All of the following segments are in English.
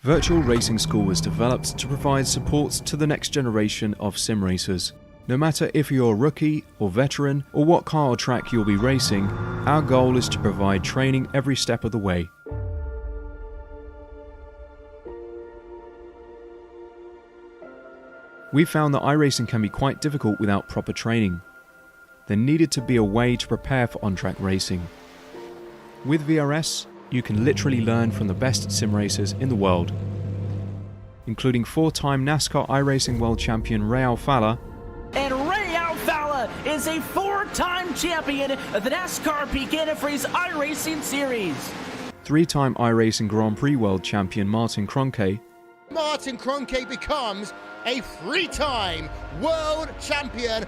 Virtual Racing School was developed to provide support to the next generation of sim racers. No matter if you're a rookie or veteran or what car or track you'll be racing, our goal is to provide training every step of the way. We found that iRacing can be quite difficult without proper training. There needed to be a way to prepare for on-track racing. With VRS, you can literally learn from the best sim racers in the world, including 4-time NASCAR iRacing World Champion Ray Alfalla. And Ray Alfalla is a 4-time champion of the NASCAR Pekin Freeze iRacing Series. 3-time iRacing Grand Prix World Champion Martin Kroenke. Martin Kroenke becomes a 3-time world champion.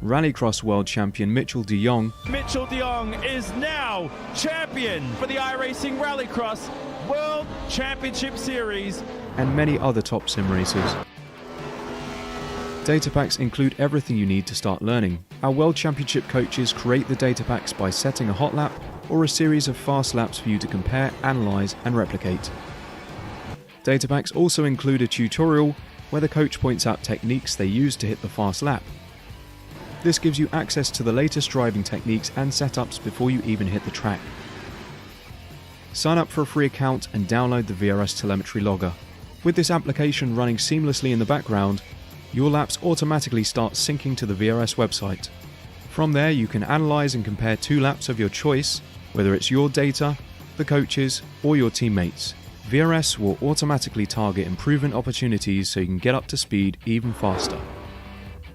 Rallycross World Champion Mitchell de Jong. Mitchell de Jong is now champion for the iRacing Rallycross World Championship Series. And many other top sim racers. Data packs include everything you need to start learning. Our World Championship coaches create the data packs by setting a hot lap or a series of fast laps for you to compare, analyze, and replicate. Data packs also include a tutorial where the coach points out techniques they use to hit the fast lap. This gives you access to the latest driving techniques and setups before you even hit the track. Sign up for a free account and download the VRS telemetry logger. With this application running seamlessly in the background, your laps automatically start syncing to the VRS website. From there, you can analyze and compare 2 laps of your choice, whether it's your data, the coaches, or your teammates. VRS will automatically target improvement opportunities so you can get up to speed even faster.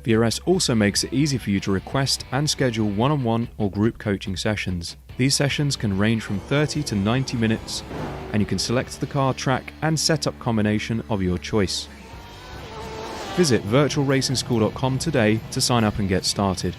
VRS also makes it easy for you to request and schedule one-on-one or group coaching sessions. These sessions can range from 30 to 90 minutes, and you can select the car, track, and setup combination of your choice. Visit virtualracingschool.com today to sign up and get started.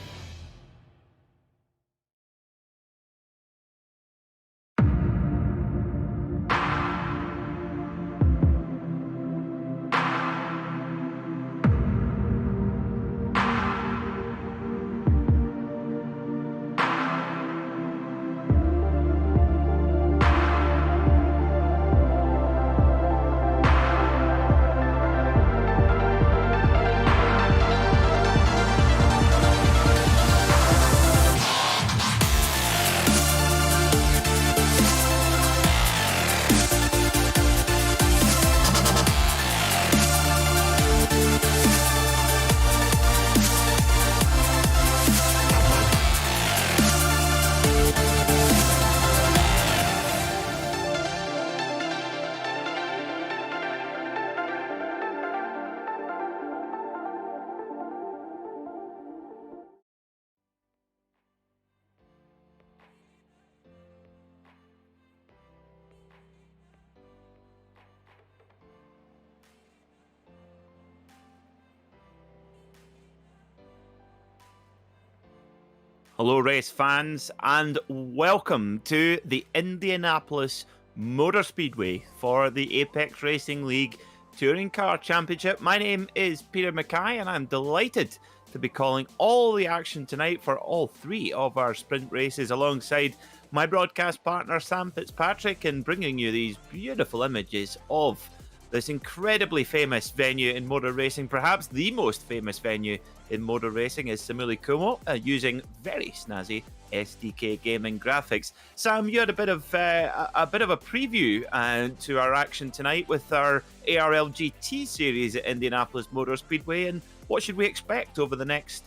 Hello race fans and welcome to the Indianapolis Motor Speedway for the Apex Racing League Touring Car Championship. My name is Peter Mackay and I'm delighted to be calling all the action tonight for all 3 of our sprint races alongside my broadcast partner Sam Fitzpatrick and bringing you these beautiful images of this incredibly famous venue in motor racing. Perhaps the most famous venue in motor racing is Simuli Como, using very snazzy SDK Gaming graphics. Sam, you had a bit of a preview to our action tonight with our ARLTC series at Indianapolis Motor Speedway, and what should we expect over the next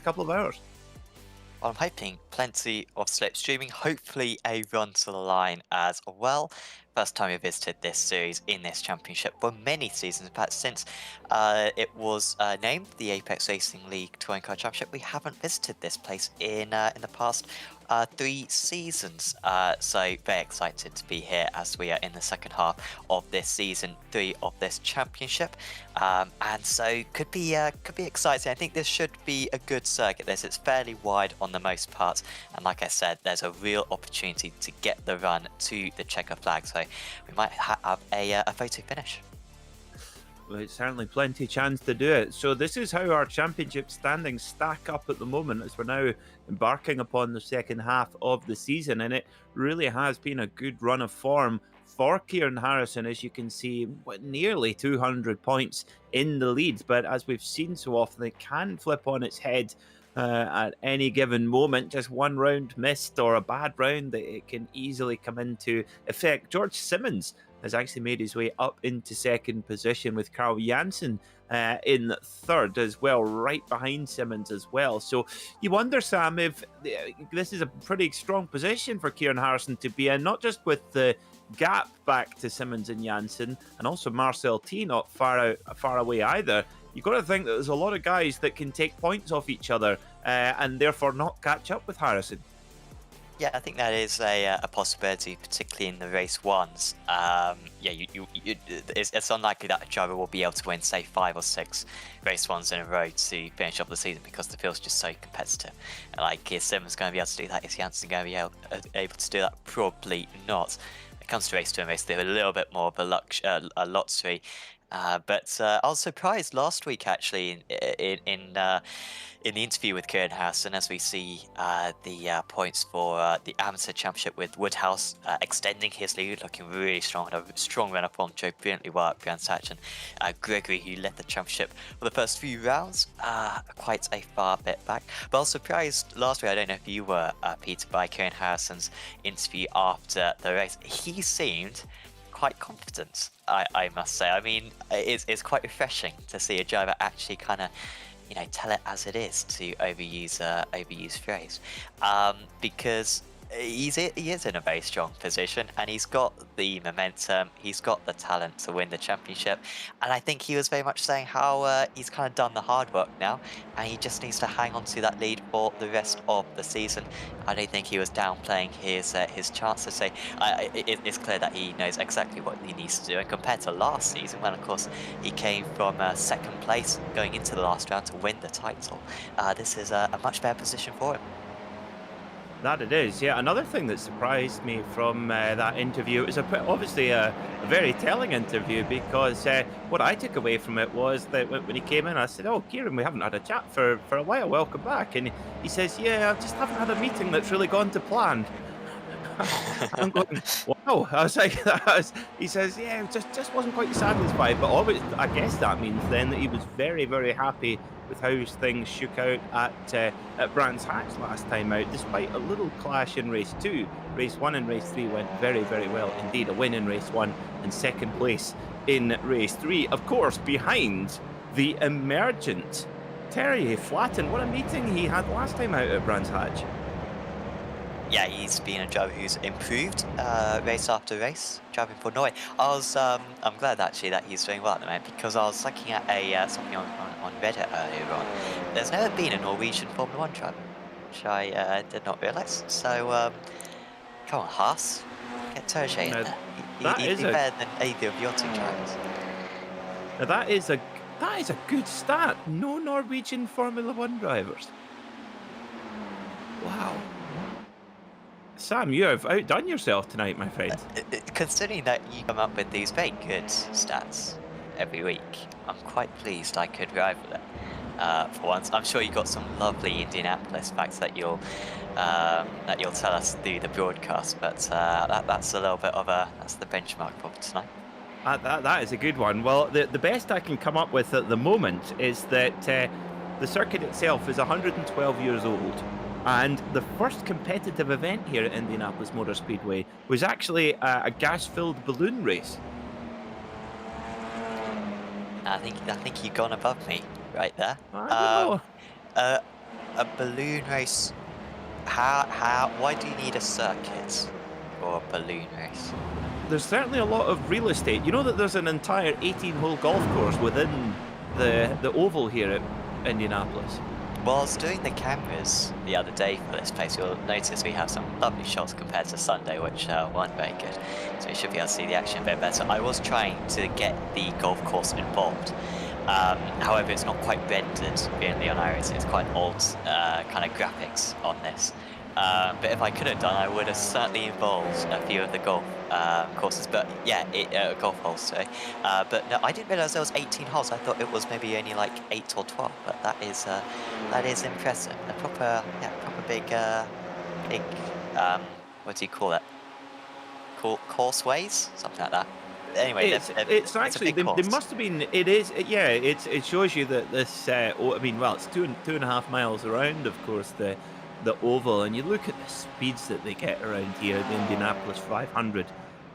couple of hours? Well, I'm hoping plenty of slipstreaming, hopefully a run to the line as well. First time we visited this series in this championship for many seasons. In fact, since it was named the Apex Racing League Touring Car Championship, we haven't visited this place in the past 3 seasons. So very excited to be here as we are in the second half of this season 3 of this championship. And so could be exciting. I think this should be a good circuit. It's fairly wide on the most part, and like I said, there's a real opportunity to get the run to the checker flag. So we might have a photo finish. Well, it's certainly plenty chance to do it. So this is how our championship standings stack up at the moment as we're now embarking upon the second half of the season, and it really has been a good run of form for Kieran Harrison. As you can see, nearly 200 points in the lead, but as we've seen so often, it can flip on its head at any given moment. Just one round missed or a bad round, it can easily come into effect. George Simmons has actually made his way up into second position, with Carl Janssen in third as well, right behind Simmons as well. So you wonder, Sam, if this is a pretty strong position for Kieran Harrison to be in, not just with the gap back to Simmons and Janssen, and also Marcel T not far away either. You've got to think that there's a lot of guys that can take points off each other and therefore not catch up with Harrison. Yeah, I think that is a possibility, particularly in the race ones. It's unlikely that a driver will be able to win, say, 5 or 6 race ones in a row to finish up the season, because the field's just so competitive. And like, is Simmons going to be able to do that? Is Janssen going to be able to do that? Probably not. When it comes to race 2 and race 3, a little bit more of a lottery. But I was surprised last week, actually, in the interview with Kieran Harrison, as we see the points for the Amateur Championship with Woodhouse extending his lead, looking really strong. A strong run up on Joe, brilliantly worked, Björn Sach, and Gregory, who led the championship for the first few rounds, quite a far bit back. But I was surprised last week, I don't know if you were, Peter, by Kieran Harrison's interview after the race. He seemed quite confident, I must say. I mean, it's quite refreshing to see a driver actually kind of, tell it as it is, to overuse phrase, because he is in a very strong position, and he's got the momentum, he's got the talent to win the championship. And I think he was very much saying how he's kind of done the hard work now, and he just needs to hang on to that lead for the rest of the season. I don't think he was downplaying his chances. So it's clear that he knows exactly what he needs to do. And compared to last season, when of course he came from second place going into the last round to win the title, this is a much better position for him. That it is, yeah. Another thing that surprised me from that interview, it was obviously a very telling interview, because what I took away from it was that when he came in, I said, "Oh, Kieran, we haven't had a chat for a while, welcome back." And he says, "Yeah, I just haven't had a meeting that's really gone to plan." I'm going, wow. I was like, he says, "Yeah, just wasn't quite satisfied." But I guess that means then that he was very, very happy with how things shook out at Brands Hatch last time out, despite a little clash in race 2. Race 1 and race 3 went very, very well indeed. A win in race 1 and second place in race 3. Of course, behind the emergent Terje Flatten. What a meeting he had last time out at Brands Hatch. Yeah, he's been a driver who's improved race after race, driving for Norway. I'm glad actually that he's doing well at the moment, because I was looking at something on Reddit earlier on. There's never been a Norwegian Formula 1 driver, which I did not realise. So, come on, Haas, get Terje in there. He'd be better than either of your 2 drivers. Now that is a good stat. No Norwegian Formula 1 drivers. Wow. Sam, you have outdone yourself tonight, my friend. Considering that you come up with these very good stats every week, I'm quite pleased I could rival it for once. I'm sure you got some lovely Indianapolis facts that you'll tell us through the broadcast, but that's a little bit of that's the benchmark for tonight. That is a good one. Well, the best I can come up with at the moment is that the circuit itself is 112 years old. And the first competitive event here at Indianapolis Motor Speedway was actually a gas-filled balloon race. I think you've gone above me right there. I know. A balloon race. Why do you need a circuit for a balloon race? There's certainly a lot of real estate. You know that there's an entire 18-hole golf course within the oval here at Indianapolis. Well, I was doing the cameras the other day for this place. You'll notice we have some lovely shots compared to Sunday, which weren't very good. So you should be able to see the action a bit better. I was trying to get the golf course involved. However, it's not quite rendered really on iRacing. It's quite old kind of graphics on this. But if I could have done, I would have certainly involved a few of the golf courses. But yeah, golf holes, sorry. But no, I didn't realise there was 18 holes. I thought it was maybe only like 8 or 12. But that is impressive. A proper big what do you call it? courseways, something like that. Anyway, it's actually they must have been. It is, yeah. It shows you that this. I mean, well, it's 2.5 miles around, of course, the oval, and you look at the speeds that they get around here, the Indianapolis 500.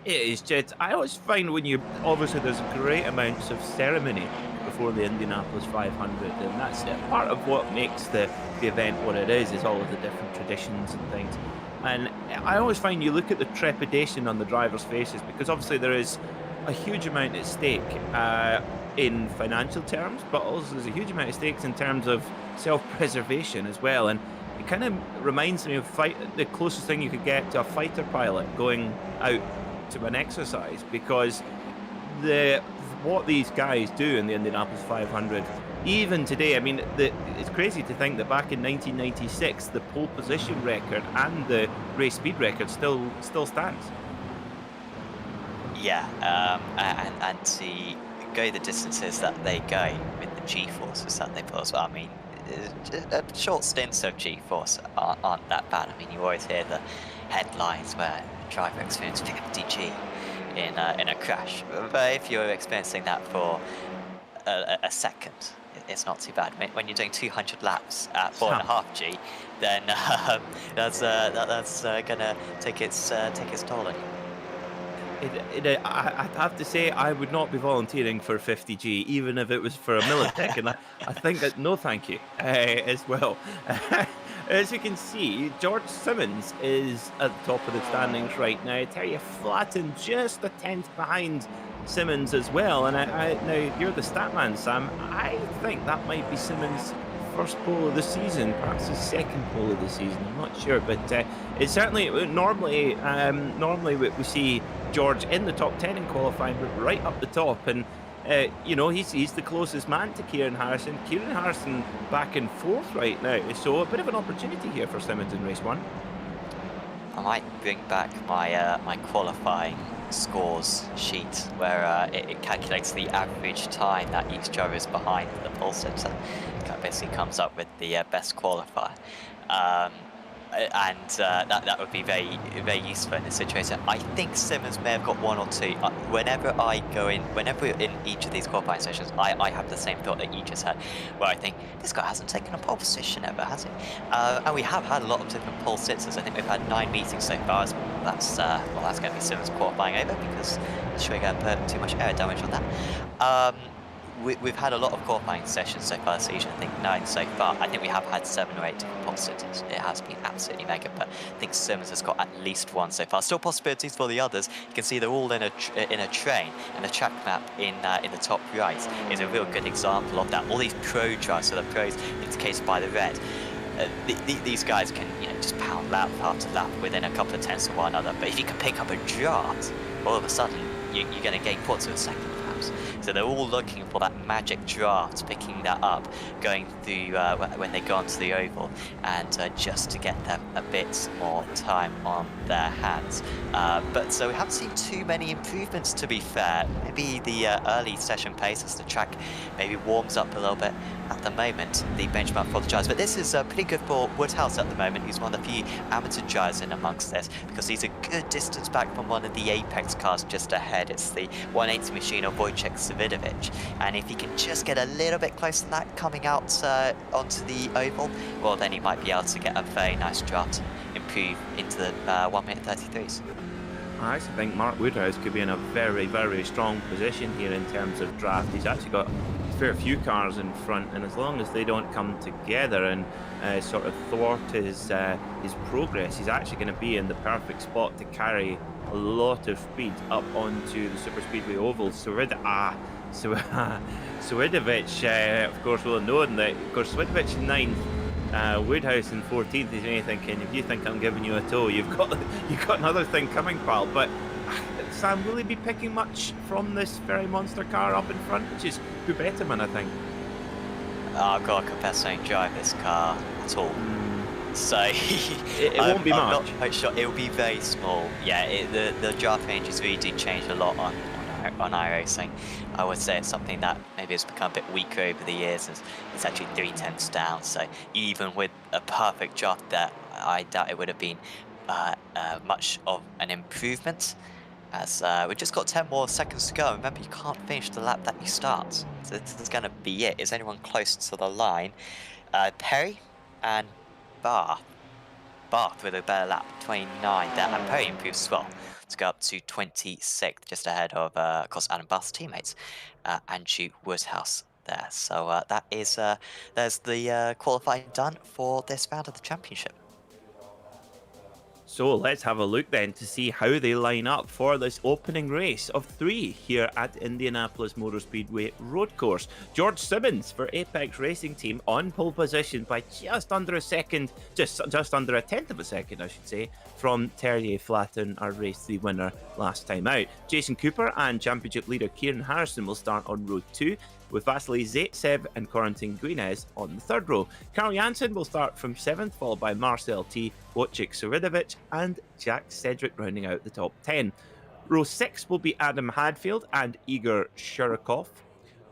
It is just. I always find when you obviously there's great amounts of ceremony before the Indianapolis 500, and that's part of what makes the event what it is all of the different traditions and things. And I always find you look at the trepidation on the drivers' faces, because obviously there is a huge amount at stake in financial terms, but also there's a huge amount of stakes in terms of self-preservation as well. And it kind of reminds me of the closest thing you could get to a fighter pilot going out to an exercise, because what these guys do in the Indianapolis 500, even today, I mean, it's crazy to think that back in 1996, the pole position record and the race speed record still stands. Yeah, and to go the distances that they go with the G-forces that they put as well. I mean, short stints of G-force aren't that bad. I mean, you always hear the headlines where the driver experienced 50 G in a crash. But if you're experiencing that for a second, it's not too bad. When you're doing 200 laps at 4.5 G, then that's gonna take its toll on you. I'd have to say I would not be volunteering for 50G, even if it was for a Militech, and I think that no thank you as well. As you can see, George Simmons is at the top of the standings right now. Terry flattened just a tenth behind Simmons as well, and now you're the stat man, Sam. I think that might be Simmons' first pole of the season, perhaps his second pole of the season. I'm not sure, but it's certainly normally we see George in the top 10 in qualifying, but right up the top, and he's the closest man to Kieran Harrison. Kieran Harrison back in fourth right now, so a bit of an opportunity here for Simmons in race one. I might bring back my qualifying scores sheet where it calculates the average time that each driver is behind the pole sitter. It basically comes up with the best qualifier. And that would be very, very useful in this situation. I think Simmons may have got one or two. Whenever in each of these qualifying sessions, I have the same thought that you just had, where I think this guy hasn't taken a pole position ever, has he? And we have had a lot of different pole sitters. I think we've had 9 meetings so far. That's going to be Simmons qualifying over, because I'm sure we're going to put too much air damage on that. We've had a lot of qualifying sessions so far this season. I think 9 so far. I think we have had 7 or 8 different pole sitters. It has been absolutely mega, but I think Simmons has got at least one so far. Still possibilities for the others. You can see they're all in a train, and the track map in the top right is a real good example of that. All these pro drives, so the pros indicated by the red. These guys can just pound lap after lap within a couple of tenths of one another. But if you can pick up a draft, all of a sudden you're going to gain points in a second. So they're all looking for that magic draft, picking that up, going through when they go onto the oval, and just to get them a bit more time on their hands. But so we haven't seen too many improvements, to be fair. Maybe the early session pace as the track maybe warms up a little bit. At the moment, the benchmark for the drivers, but this is pretty good for Woodhouse at the moment. He's one of the few amateur drivers in amongst this, because he's a good distance back from one of the Apex cars just ahead. It's the 180 machine of Wojciech Savidovic, and if he can just get a little bit closer than that coming out onto the oval, well, then he might be able to get a very nice draft, improve into the 1 minute 33s. I actually think Mark Woodhouse could be in a very, very strong position here in terms of draft. He's actually got a fair few cars in front, and as long as they don't come together and sort of thwart his progress, he's actually going to be in the perfect spot to carry a lot of speed up onto the Super Speedway oval. Savidovic, of course, will have known that. Of course, Savidovic in 9th, Woodhouse in 14th. Is me thinking, if you think I'm giving you a tow, you've got another thing coming, pal. But Sam, will he be picking much from this very monster car up in front, which is Hubetterman, I think? I've got to confess, I don't drive this car at all. So it won't be much. I'm not quite sure. It will be very small. Yeah, the draft ranges really do change a lot on iRacing. I would say it's something that maybe has become a bit weaker over the years. It's actually 3 tenths down. So even with a perfect draft there, I doubt it would have been much of an improvement. As we've just got 10 more seconds to go. Remember, you can't finish the lap that you start. So this is going to be it. Is anyone close to the line? Perry and Bath with a better lap, 29 there. And Perry improves as well to go up to 26th, just ahead of, course, Adam Bath's teammates, Andrew Woodhouse there. So that is, there's the qualifying done for this round of the championship. So let's have a look then to see how they line up for this opening race of 3 here at Indianapolis Motor Speedway Road Course. George Simmons for Apex Racing Team on pole position by just under a second, just under a tenth of a second, I should say, from Terje Flatten, our race 3 winner last time out. Jason Cooper and championship leader Kieran Harrison will start on row 2, with Vasily Zaitsev and Corentin Guinez on the 3rd row. Carl Janssen will start from 7th, followed by Marcel T, Wojciech Suridovic and Jack Cedric rounding out the top 10. Row 6 will be Adam Hadfield and Igor Shurikov,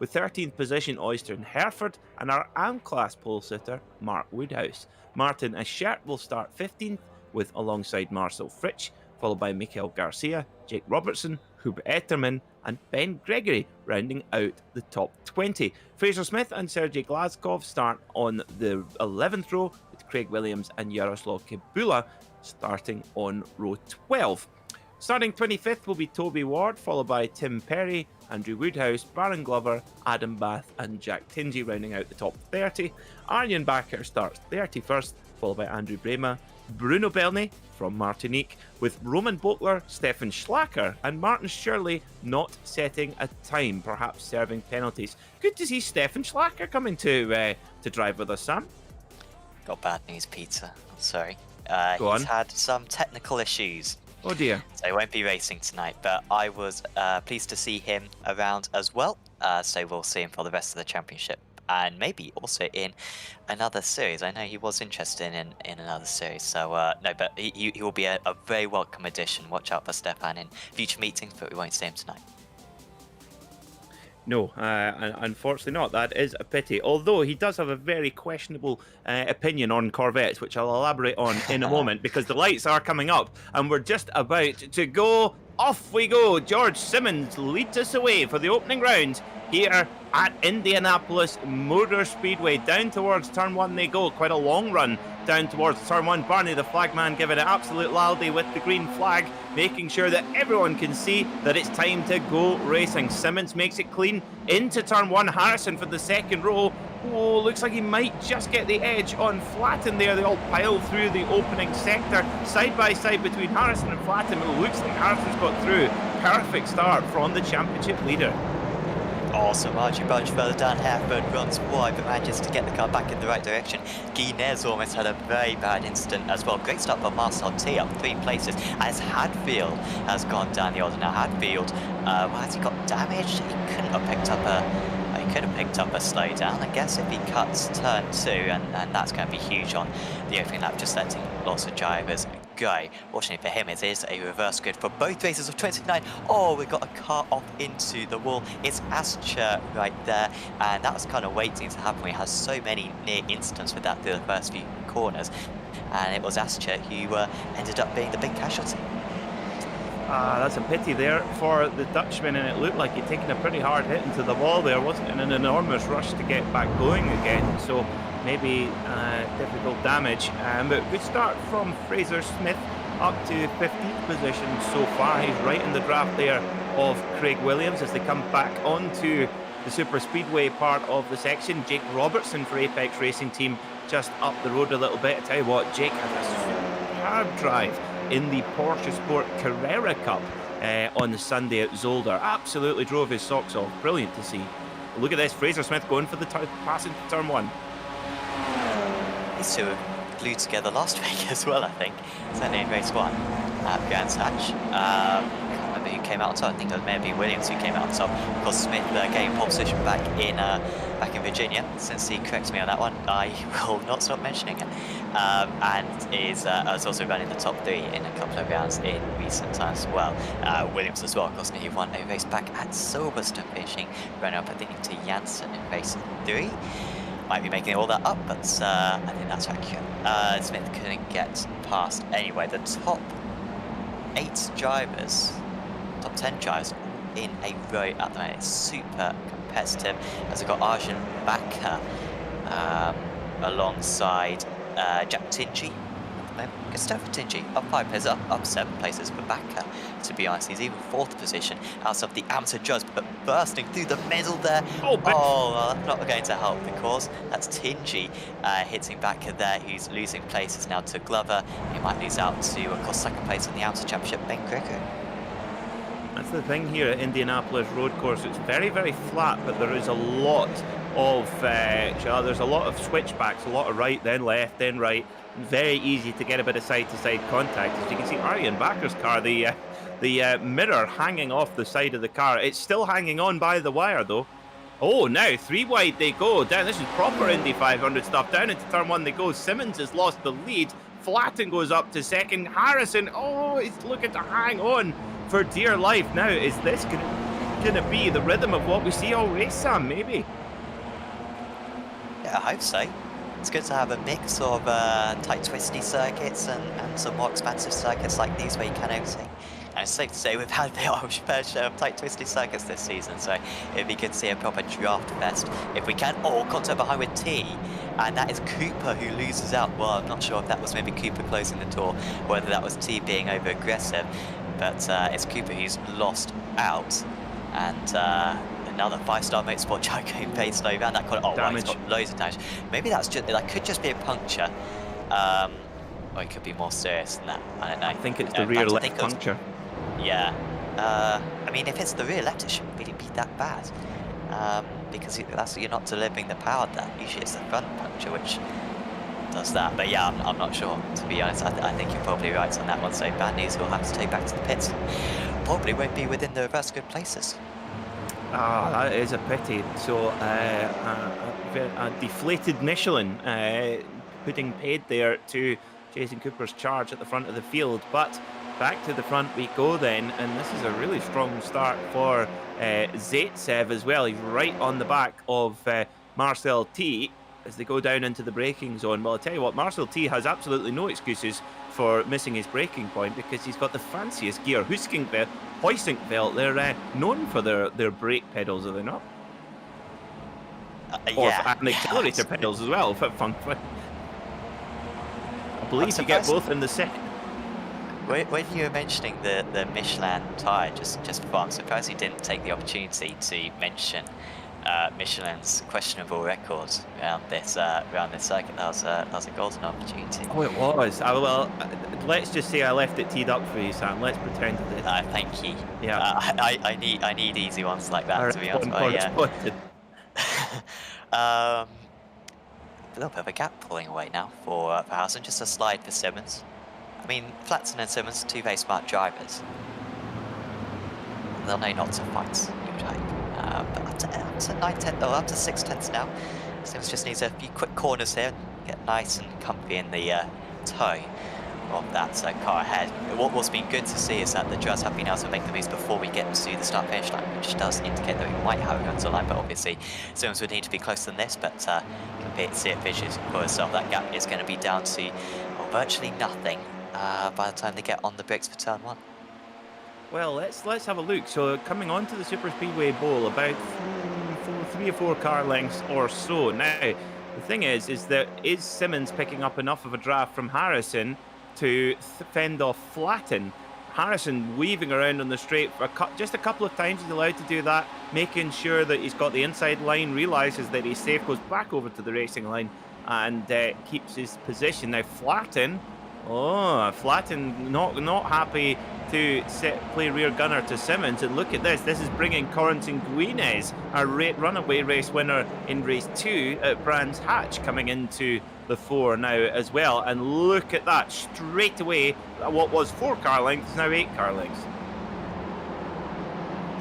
with 13th position Oyster Hereford and our AM-class pole sitter Mark Woodhouse. Martin Aschert will start 15th, with alongside Marcel Fritsch, followed by Mikael Garcia, Jake Robertson, Hub Etterman and Ben Gregory rounding out the top 20. Fraser Smith and Sergei Glazkov start on the 11th row, with Craig Williams and Yaroslav Kibula starting on row 12. Starting 25th will be Toby Ward, followed by Tim Perry, Andrew Woodhouse, Baron Glover, Adam Bath and Jack Tingy rounding out the top 30. Arjen Bakker starts 31st, followed by Andrew Brema, Bruno Belny from Martinique, with Roman Botler, Stefan Schlacker and Martin Shirley not setting a time, perhaps serving penalties. Good to see Stefan Schlacker coming to drive with us, Sam. Got bad news, Peter. I'm sorry. He's had some technical issues. Oh dear. So he won't be racing tonight, but I was pleased to see him around as well. So we'll see him for the rest of the championship. And maybe also in another series. I know he was interested in another series. So, no, but he will be a very welcome addition. Watch out for Stefan in future meetings, but we won't see him tonight. No, unfortunately not. That is a pity. Although he does have a very questionable opinion on Corvettes, which I'll elaborate on in a moment, because the lights are coming up and we're just about to go. Off we go. George Simmons leads us away for the opening round here at Indianapolis Motor Speedway. Down towards turn 1 they go. Quite a long run down towards turn 1. Barney the flagman giving it absolute loudly with the green flag, making sure that everyone can see that it's time to go racing. Simmons makes it clean into turn 1. Harrison for the 2nd row. Oh, looks like he might just get the edge on Flatten there. They all pile through the opening sector, side by side between Harrison and Flatten. It looks like Harrison's got through. Perfect start from the championship leader. Awesome. Archie Bunch further down, Hereford runs wide but manages to get the car back in the right direction. Guinez almost had a very bad incident as well. Great start for Marcel T, up 3 places as Hadfield has gone down the order. Now Hadfield, has he got damaged? He couldn't have picked up a slowdown. I guess if he cuts turn 2, and that's going to be huge on the opening lap, just letting lots of drivers go. Fortunately for him, it is a reverse grid for both races of 29. Oh, we got a car off into the wall. It's Ascher right there, and that was kind of waiting to happen. We had so many near incidents with that through the first few corners, and it was Ascher who ended up being the big casualty. That's a pity there for the Dutchman, and it looked like he'd taken a pretty hard hit into the wall there. Wasn't in an enormous rush to get back going again, so maybe difficult damage. But good start from Fraser Smith, up to 15th position so far. He's right in the draft there of Craig Williams as they come back onto the super speedway part of the section. Jake Robertson for Apex Racing Team just up the road a little bit. I tell you what, Jake had a superb drive in the Porsche Sport Carrera Cup on the Sunday at Zolder. Absolutely drove his socks off. Brilliant to see. Look at this, Fraser Smith going for the passing to turn 1. These two were glued together last week as well, I think. Certainly in race 1 at Brands Hatch. Can't remember who came out on top. I think it may have been Williams who came out on top. Of course, Smith gained pole position back in Virginia. Since he corrects me on that one, I will not stop mentioning it. And is also running the top 3 in a couple of rounds in recent times as well. Williams as well, of course, he won a race back at Silverstone, finishing running up, I think, to Janssen in race 3. Might be making all that up, but I think that's accurate. Smith couldn't get past anyway. The top 8 drivers top 10 drivers in a row at the moment. It's super competitive, as we've got Arjun Bakker alongside Jack Tingy. Good stuff for Tingy. Up 5 places, up 7 places for Bakker. To be honest, he's even 4th position out of the amateur judge, but bursting through the middle there. Oh, that's not going to help the cause. That's Tingy hitting Bakker there, who's losing places now to Glover. He might lose out to, of course, 2nd place in the amateur championship, Ben Greco. That's the thing here at Indianapolis Road Course. It's very, very flat, but there is a lot of there's a lot of switchbacks, a lot of right, then left, then right. Very easy to get a bit of side-to-side contact. As you can see, Arjen Bakker's car, the mirror hanging off the side of the car. It's still hanging on by the wire, though. Oh, now 3 wide they go. Down, this is proper Indy 500 stuff. Down into turn 1 they go. Simmons has lost the lead. Flatten goes up to 2nd. Harrison, oh, he's looking to hang on for dear life. Now, is this going to be the rhythm of what we see all race, Sam? Maybe. Yeah, I hope so. It's good to have a mix of tight, twisty circuits and some more expansive circuits like these where you can overtake. And it's safe to say we've had our fair share of tight, twisty circuits this season, so it'd be good to see a proper draft fest if we can. Oh, contact behind with T, and that is Cooper who loses out. Well, I'm not sure if that was maybe Cooper closing the door, or whether that was T being over-aggressive, but it's Cooper who's lost out. And another 5-star motorsport driver going paced over, and that corner. Oh, wow, he's got loads of damage. Maybe that could just be a puncture, or it could be more serious than that. I don't know. I think it's the rear left puncture. Yeah. I mean, if it's the rear left, it shouldn't really be that bad, because you're not delivering the power there. Usually it's the front puncture which does that. But yeah, I'm not sure, to be honest. I think you're probably right on that one. So bad news, we'll have to take back to the pits. Probably won't be within the reverse good places. Ah, that is a pity. So a deflated Michelin putting paid there to Jason Cooper's charge at the front of the field. But back to the front we go then, and this is a really strong start for Zaitsev as well. He's right on the back of Marcel T as they go down into the braking zone. Well, I'll tell you what, Marcel T has absolutely no excuses for missing his braking point because he's got the fanciest gear. Hoisink belt, they're known for their brake pedals, are they not? Yeah. And accelerator pedals as well. Fun. I believe you get both in the second. When you were mentioning the Michelin tyre just before, I'm surprised you didn't take the opportunity to mention Michelin's questionable records around this circuit. That was a golden opportunity. Oh, it was. Well, let's just say I left it teed up for you, Sam. Let's pretend it did. Thank you. Yeah. I need easy ones like that, to be honest. A little bit of a gap pulling away now for Harrison. Just a slide for Simmons. I mean, Flatson and Simmons, 2 very smart drivers. They'll know not to fight, you would hope. But up to 6/10 now. Simmons just needs a few quick corners here, get nice and comfy in the toe of that car ahead. What's been good to see is that the drivers have been able to make the moves before we get to the start-finish line, which does indicate that we might have a run to line, but obviously Simmons would need to be closer than this, but compared to see it visually for itself, that gap is going to be down to virtually nothing by the time they get on the brakes for turn 1. Well, let's have a look. So coming onto the Super Speedway Bowl, about 3 or 4 car lengths or so. Now, the thing is that is Simmons picking up enough of a draft from Harrison to fend off Flatten? Harrison weaving around on the straight for just a couple of times. He's allowed to do that, making sure that he's got the inside line, realises that he's safe, goes back over to the racing line and keeps his position. Now, Flatten not happy to play rear gunner to Simmons, and look at this. This is bringing Corentin Guinez, our runaway race winner in race 2 at Brands Hatch, coming into the 4 now as well. And look at that, straight away, what was 4 car lengths, now 8 car lengths.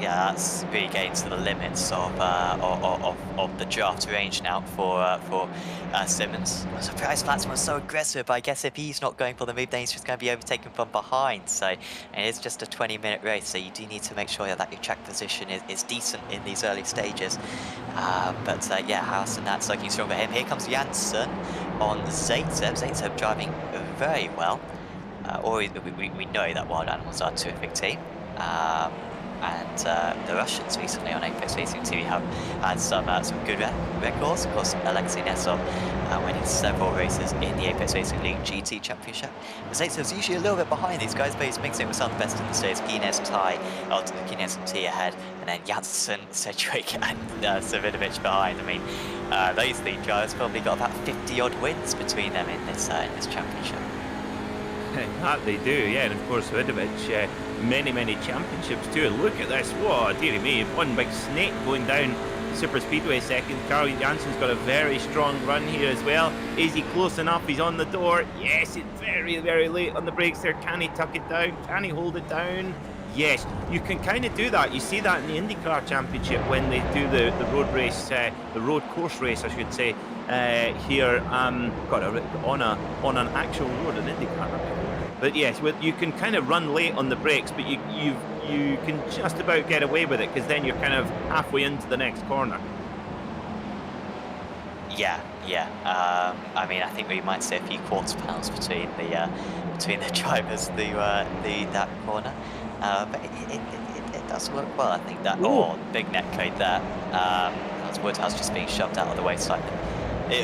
Yeah, that's really getting to the limits of the draft range now for Simmons. I'm surprised Flatsman was so aggressive, but I guess if he's not going for the move, then he's just going to be overtaken from behind. So it is just a 20-minute race, so you do need to make sure that your track position is decent in these early stages. Yeah, Harrison, that's looking strong for him. Here comes Janssen on Zaitsev. Zaitsev driving very well. We know that Wild Animals are a terrific team. and the Russians recently on Apex Racing 2 have had some good records. Of course, Alexei Nesov winning several races in the Apex Racing League GT Championship. Zaitsev's usually a little bit behind these guys, but he's mixing it with some of the best in the States. Guinness, Guinness and T ahead, and then Janssen, Sedgwick and Savinovic behind. I mean, those three drivers probably got about 50-odd wins between them in this championship. That they do, yeah, and of course Vidovic, many championships too. Look at this, whoa, dearie me, one big snake going down Super Speedway second. Carl Janssen's got a very strong run here as well. Is he close enough? He's on the door. Yes, it's very late on the brakes there. Can he tuck it down? Can he hold it down? Yes, you can kind of do that. You see that in the IndyCar Championship when they do the road race, the road course race, I should say, here on an actual road in IndyCar. But yes, you can kind of run late on the brakes, but you can just about get away with it because then you're kind of halfway into the next corner. Yeah. I mean, I think we might see a few quarter pounds between the drivers, that corner. But it does work well. I think that. Ooh. Oh, big net code there. That's Woodhouse just being shoved out of the way slightly.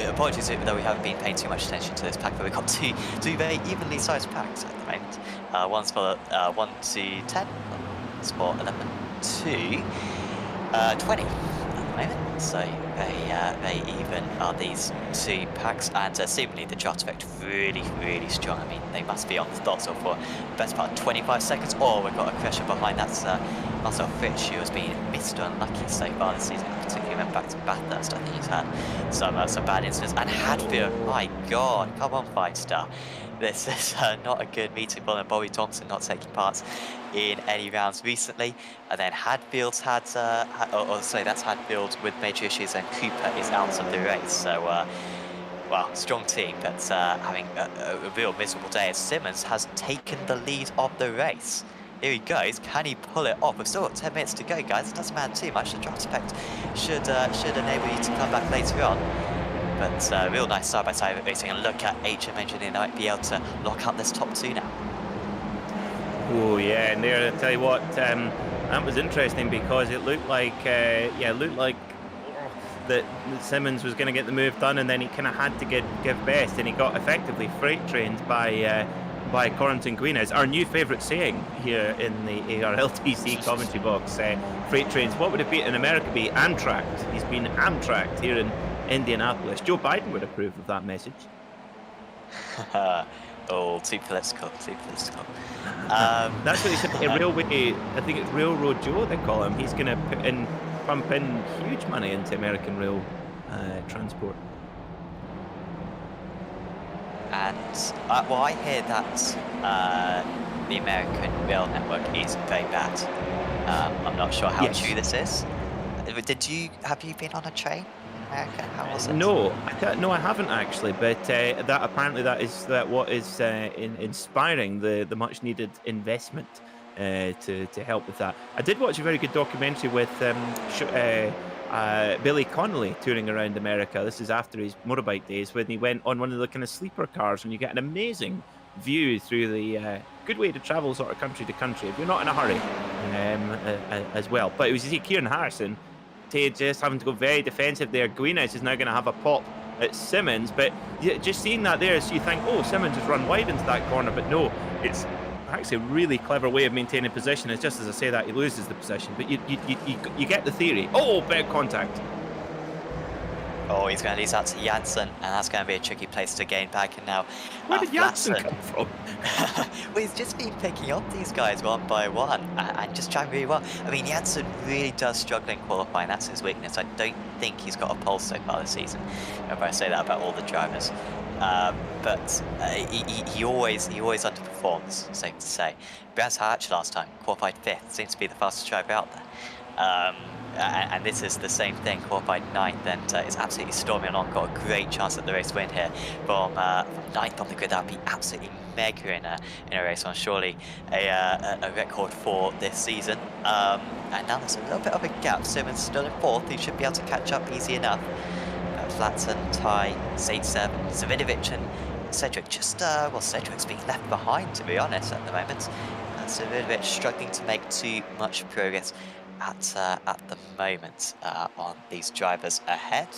Apologies though we haven't been paying too much attention to this pack, but we've got two very evenly sized packs at the moment. One's for 1 to 10, sport 11 to 20 at the moment. So very even are these two packs, and seemingly the draft effect really strong. I mean, they must be on the throttle for the best part of 25 seconds. Oh, we've got a crusher behind. That's Marcel Fitch, who has been Mr. Unlucky so far this season, particularly went back to Bathurst. I think he's had some bad incidents. And Hadfield, my God, come on, 5-star. This is not a good meeting for them. Bobby Thompson not taking part in any rounds recently. And then Hadfield's had, that's Hadfield with major issues, and Cooper is out of the race. So, well, strong team, but having a real miserable day as Simmons has taken the lead of the race. Here he goes. Can he pull it off? We've still got 10 minutes to go, guys. It doesn't matter too much. The draft effect should enable you to come back later on. But real nice side-by-side racing. And look at HM Engineering. They might be able to lock up this top two now. Oh yeah, and there, I tell you what, that was interesting because it looked like, that Simmons was going to get the move done, and then he kind of had to give best, and he got effectively freight trained by Corentin Guinness, our new favourite saying here in the ARLTC commentary box. Freight trains, what would it be in America? Be Amtracked. He's been Amtracked here in Indianapolis. Joe Biden would approve of that message. Oh, too political. That's what he said. Railway, I think it's Railroad Joe they call him. He's going to pump in huge money into American rail transport. And well, I hear that the American rail network is very bad. I'm not sure how true this is. Have you been on a train in America? How was it? No, I haven't actually. But that apparently that is what is inspiring the much needed investment to help with that. I did watch a very good documentary with Billy Connolly touring around America. This is after his motorbike days, when he went on one of the kind of sleeper cars, and you get an amazing view through the good way to travel sort of country to country if you're not in a hurry as well. But it was, you see, Kieran Harrison just having to go very defensive there. Guinness is now going to have a pop at Simmons, but just seeing that there, so you think, oh, Simmons has run wide into that corner, but no, it's actually a really clever way of maintaining position. It's just as I say that, he loses the position, but you get the theory. Oh, big contact. Oh, he's going to lose that to Janssen, and that's going to be a tricky place to gain back. And now, where did Janssen come from? Well, he's just been picking up these guys one by one and just trying really well. I mean, Janssen really does struggle in qualifying. That's his weakness. I don't think he's got a pulse so far this season. Remember, I say that about all the drivers. But he always underperforms, safe to say. Brans Hatch last time qualified 5th, seems to be the fastest driver out there. And this is the same thing, qualified 9th, and is absolutely storming along. Got a great chance at the race win here from 9th on the grid. That would be absolutely mega in a race one, surely a record for this season. And now there's a little bit of a gap. Simmons still in 4th. He should be able to catch up easy enough. Flatton, Ty, Zaitsev, Savinovic and Sedgwick. Cedric's being left behind, to be honest, at the moment. Severovic struggling to make too much progress at the moment on these drivers ahead.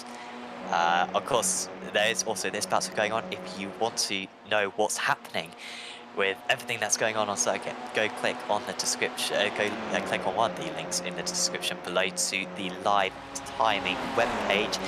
Of course, there is also this battle going on. If you want to know what's happening with everything that's going on circuit, go click on the description, click on one of the links in the description below to the live timing webpage.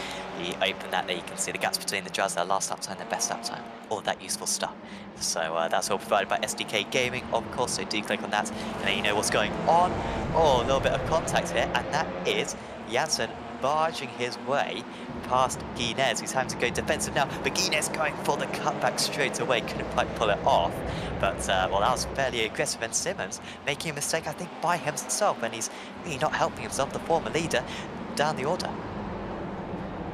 You open that, there you can see the gaps between the drivers, their last lap time, their best lap time, all of that useful stuff. So that's all provided by SDK Gaming, of course, so do click on that, and then you know what's going on. Oh, a little bit of contact here, and that is Janssen barging his way past Guinness, who's having to go defensive now, but Guinness going for the cutback straight away, couldn't quite pull it off, but well, that was fairly aggressive, and Simmons making a mistake, I think, by himself, and he's really not helping himself, the former leader, down the order.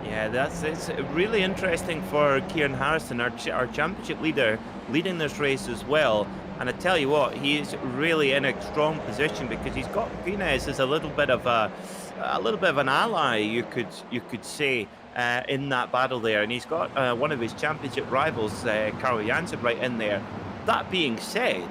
Yeah, it's really interesting for Kieran Harrison, our championship leader, leading this race as well. And I tell you what, he's really in a strong position because he's got Guinness as a little bit of an ally, you could say, in that battle there. And he's got one of his championship rivals, Carl Janssen, right in there. That being said,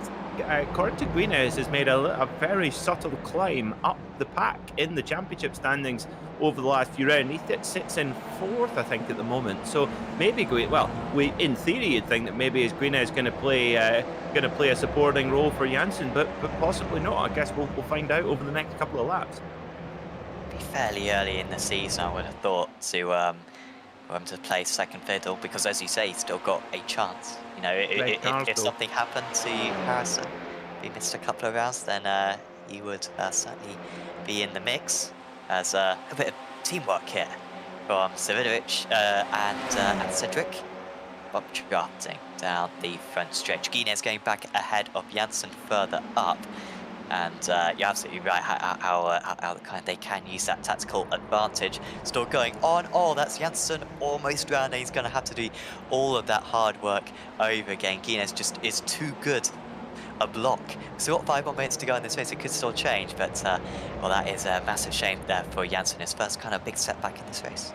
Corte Guinness has made a very subtle climb up the pack in the championship standings over the last few rounds. He sits in 4th, I think, at the moment. So maybe in theory, you'd think that maybe Guinness going to play a supporting role for Janssen, but possibly not. I guess we'll find out over the next couple of laps. Be fairly early in the season, I would have thought, for him to play second fiddle, because as you say, he's still got a chance. You know, if something happened to Harrison, if he missed a couple of rounds, then he would certainly be in the mix. As a bit of teamwork here from Severovic and Cedric. Bob drafting down the front stretch. Guinness going back ahead of Janssen further up. And you're absolutely right how they can use that tactical advantage. Still going on. Oh, that's Janssen almost round. He's going to have to do all of that hard work over again. Guinness just is too good a block. So got 5 more minutes to go in this race. It could still change, but well, that is a massive shame there for Janssen. His first kind of big setback in this race.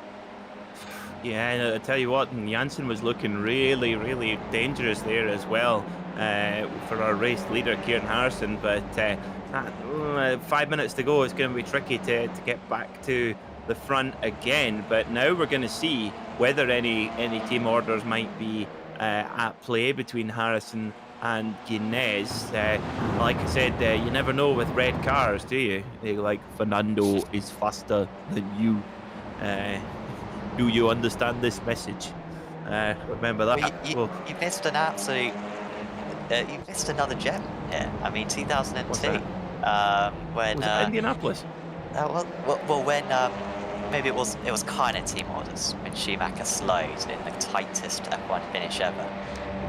Yeah, and I tell you what, Janssen was looking really, really dangerous there as well for our race leader, Kieran Harrison. But 5 minutes to go, it's going to be tricky to get back to the front again. But now we're going to see whether any team orders might be at play between Harrison and Guinness. Like I said, you never know with red cars, do you? Like, Fernando is faster than you. Do you understand this message? Remember that. You missed an absolute. You missed another gem here. I mean, 2002. When was it Indianapolis? Well, when maybe it was kind of team orders when Schumacher slowed in the tightest F1 finish ever,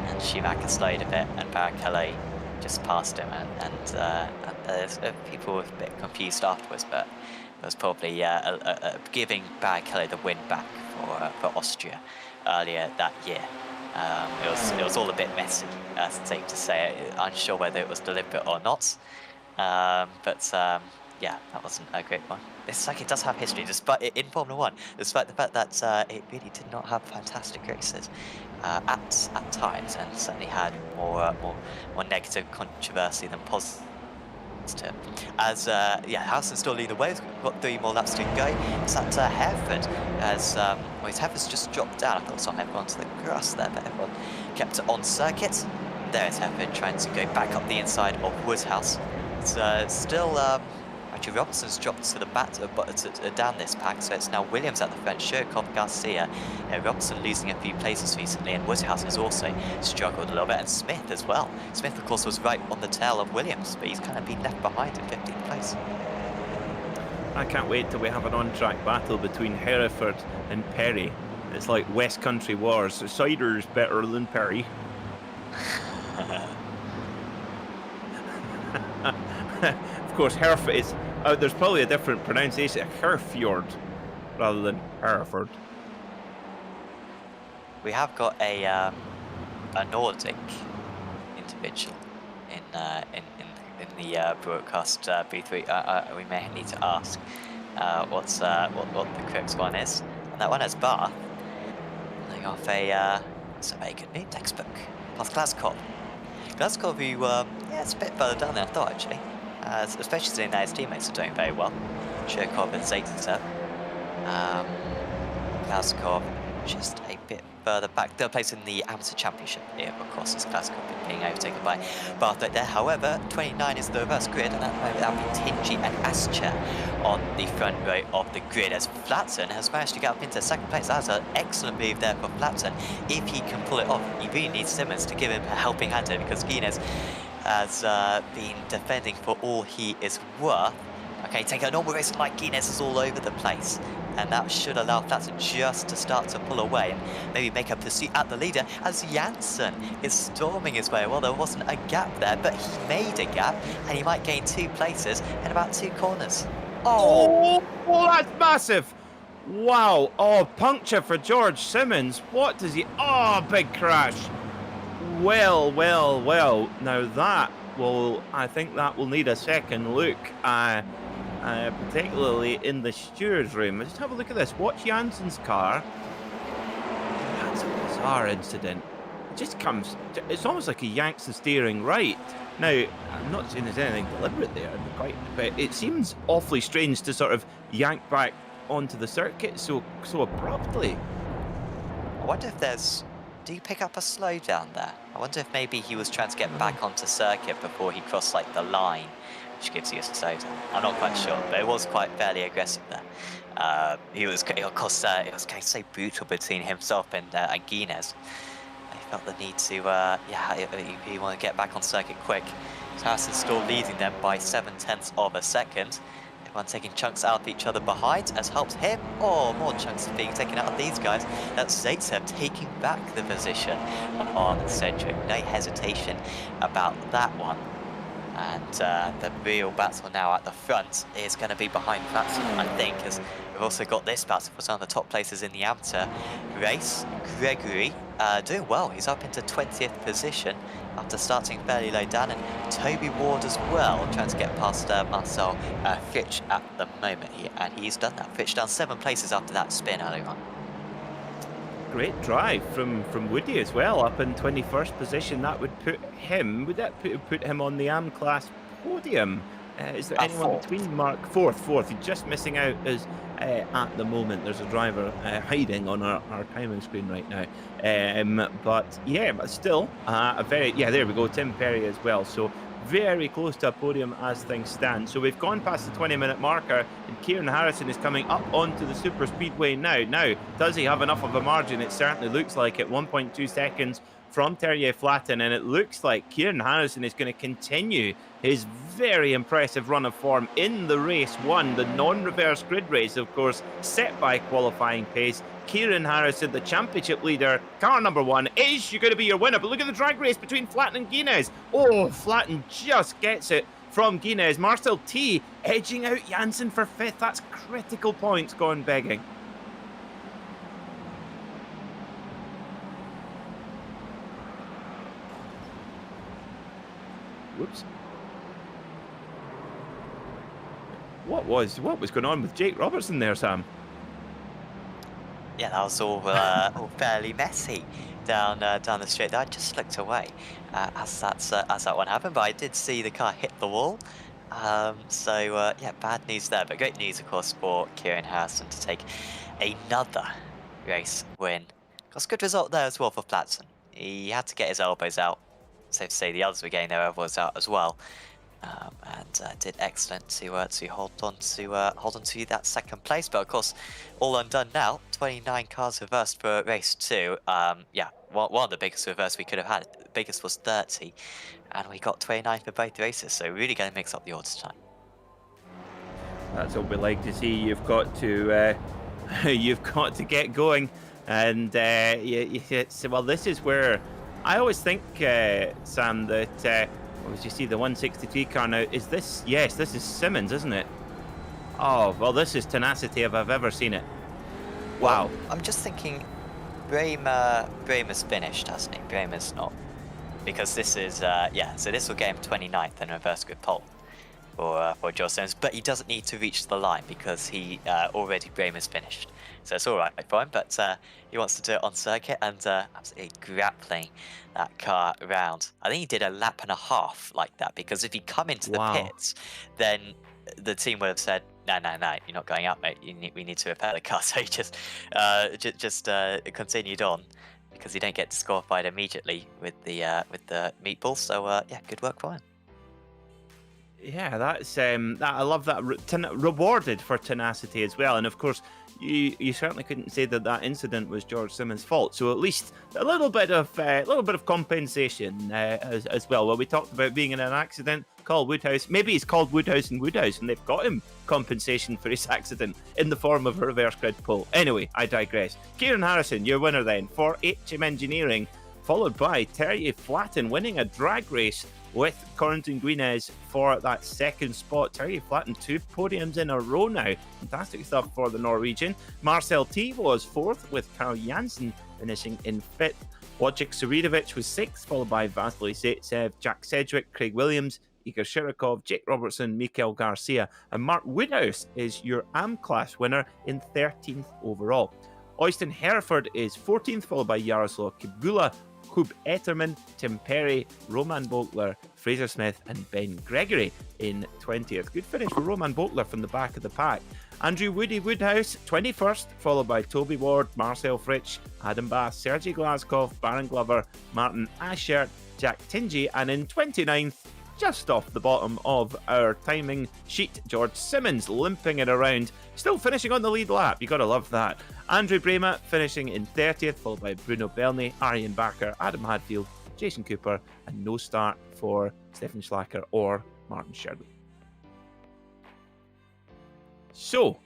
and Schumacher slowed a bit, and Barrichello just passed him, and people were a bit confused afterwards, but it was probably giving Barrichello the win back for Austria earlier that year. It was all a bit messy, safe to say. Unsure whether it was deliberate or not, but yeah, that wasn't a great one. This circuit does have history, despite in Formula 1, despite the fact that it really did not have fantastic races at times, and certainly had more negative controversy than positive. As Harrison's still leading the way. He's got 3 more laps to go. It's at Hereford, as his Hereford's just dropped down. I thought someone had gone to the grass there, but everyone kept it on circuit. There's Hereford trying to go back up the inside of Woodhouse. It's still actually Robertson's dropped to the back down this pack, so it's now Williams at the front, Shirkov, Garcia. Robertson losing a few places recently, and Woodhouse has also struggled a little bit, and Smith as well. Smith, of course, was right on the tail of Williams, but he's kind of been left behind in 15th place. I can't wait till we have an on-track battle between Hereford and Perry. It's like West Country Wars. Cider's better than Perry. Of course, Hereford is... there's probably a different pronunciation, Herefjord, rather than Hereford. We have got a Nordic individual in the broadcast B3. We may need to ask what the correct one is. And that one is Bath. Playing off it's a very good name textbook. Plus Glasgow. Glasgow, who, yeah, it's a bit further down than I thought, actually. Especially seeing that his teammates are doing very well. Cherkov and Zaitsev. Glasgow just a bit further back. Third place in the Amateur Championship here, of course, as Glasgow being overtaken by Bartlett there. However, 29 is the reverse grid, and at the moment that'll be Tingy and Ascher on the front row of the grid, as Flatten has managed to get up into second place. That's an excellent move there for Flatten. If he can pull it off, he really needs Simmons to give him a helping hand here, because Guinness has been defending for all he is worth. Okay, take a normal race like Guinness is all over the place, and that should allow Flatten just to start to pull away and maybe make a pursuit at the leader, as Janssen is storming his way. Well, there wasn't a gap there, but he made a gap, and he might gain 2 places in about 2 corners. Oh, that's massive. Wow. Oh, puncture for George Simmons. What does he... Oh, big crash. Well. Now that will... I think that will need a second look. Particularly in the steward's room. Just have a look at this. Watch Janssen's car. That's a bizarre incident. It just comes... It's almost like he yanks the steering right. Now, I'm not saying there's anything deliberate there, but it seems awfully strange to sort of yank back onto the circuit so abruptly. I wonder if there's... Do you pick up a slowdown there? I wonder if maybe he was trying to get back onto circuit before he crossed like the line, which gives you a slowdown. I'm not quite sure, but it was quite fairly aggressive there. He was, of course, it was getting so brutal between himself and Guinness. He felt the need to, he wanted to get back on circuit quick. So Harrison still leading them by 0.7 of a second. Everyone taking chunks out of each other behind, as helps him. Oh, more chunks are being taken out of these guys. That's Zaitsev taking back the position on Cedric. No hesitation about that one. And the real battle now at the front is going to be behind Flatten, I think, as we've also got this battle for some of the top places in the amateur race. Gregory doing well. He's up into 20th position after starting fairly low down, and Toby Ward as well, trying to get past Marcel Fitch at the moment here, and he's done that. Fitch down 7 places after that spin earlier on. Great drive from Woody as well, up in 21st position. That would put him, put him on the AM class podium? Is there anyone between Mark? Fourth. He's just missing out as at the moment. There's a driver hiding on our timing screen right now. But still a very, there we go, Tim Perry as well. So very close to a podium as things stand. So we've gone past the 20-minute marker, and Kieran Harrison is coming up onto the super speedway now. Now, does he have enough of a margin? It certainly looks like it. 1.2 seconds from Terje Flatten, and it looks like Kieran Harrison is going to continue his very impressive run of form in the race 1, the non-reverse grid race, of course, set by qualifying pace. Kieran Harrison, the championship leader, car number 1, is going to be your winner. But look at the drag race between Flatten and Guinness. Oh, Flatten just gets it from Guinness. Marcel T edging out Janssen for 5th. That's critical points gone begging. Whoops. What was going on with Jake Robertson there, Sam? Yeah, that was all fairly messy down the straight there. I just looked away as that one happened, but I did see the car hit the wall. Yeah, bad news there, but great news, of course, for Kieran Harrison to take another race win. Got a good result there as well for Flatten. He had to get his elbows out. Safe to say the others were getting their elbows out as well. And did excellent to hold on to that second place. But of course, all undone now. 29 cars reversed for race 2. One of the biggest reverse we could have had. The biggest was 30, and we got 29 for both races. So really going to mix up the orders time. That's what we like to see. You've got to get going, and well, this is where I always think, Sam, that. As you see the 163 car now, is this? Yes, this is Simmons, isn't it? Oh, well, this is tenacity if I've ever seen it. Wow. Well, I'm just thinking, Bremer's finished, hasn't he? Bremer's not. Because this is, so this will get him 29th in reverse grid pole. for George Simmons, but he doesn't need to reach the line because he already Brayman's finished. So it's all right for him, but he wants to do it on circuit and absolutely grappling that car around. I think he did a lap and a half like that, because if he come into the pits, then the team would have said, no, you're not going out, mate. We need to repair the car. So he just continued on, because he didn't get disqualified immediately with the meatball. So yeah, good work for him. Yeah, that's I love that. Rewarded for tenacity as well, and of course, you certainly couldn't say that incident was George Simmons' fault. So at least a little bit of compensation as well. Well, we talked about being in an accident. Call Woodhouse. Maybe he's called Woodhouse, and they've got him compensation for his accident in the form of a reverse grid pole. Anyway, I digress. Kieran Harrison, your winner then for HM Engineering, followed by Terje Flatten winning a drag race with Corentin Guinez for that second spot. Terje Flatten 2 podiums in a row now. Fantastic stuff for the Norwegian. Marcel T was 4th, with Karl Jansen finishing in 5th. Wojciech Suridovic was 6th, followed by Vasily Zaitsev, Jack Sedgwick, Craig Williams, Igor Shirokov, Jake Robertson, Mikael Garcia, and Mark Woodhouse is your AM class winner in 13th overall. Øystein Hereford is 14th, followed by Jaroslav Kibula, Hub Etterman, Tim Perry, Roman Bokler, Fraser Smith, and Ben Gregory in 20th. Good finish for Roman Bokler from the back of the pack. Andrew Woody Woodhouse, 21st, followed by Toby Ward, Marcel Fritsch, Adam Bass, Sergei Glazkov, Baron Glover, Martin Ashert, Jack Tingy, and in 29th, just off the bottom of our timing sheet, George Simmons limping it around, still finishing on the lead lap. You gotta love that. Andrew Brema finishing in 30th, followed by Bruno Belny, Arjen Bakker, Adam Hadfield, Jason Cooper, and no start for Stefan Schlacker or Martin Sherwood. So,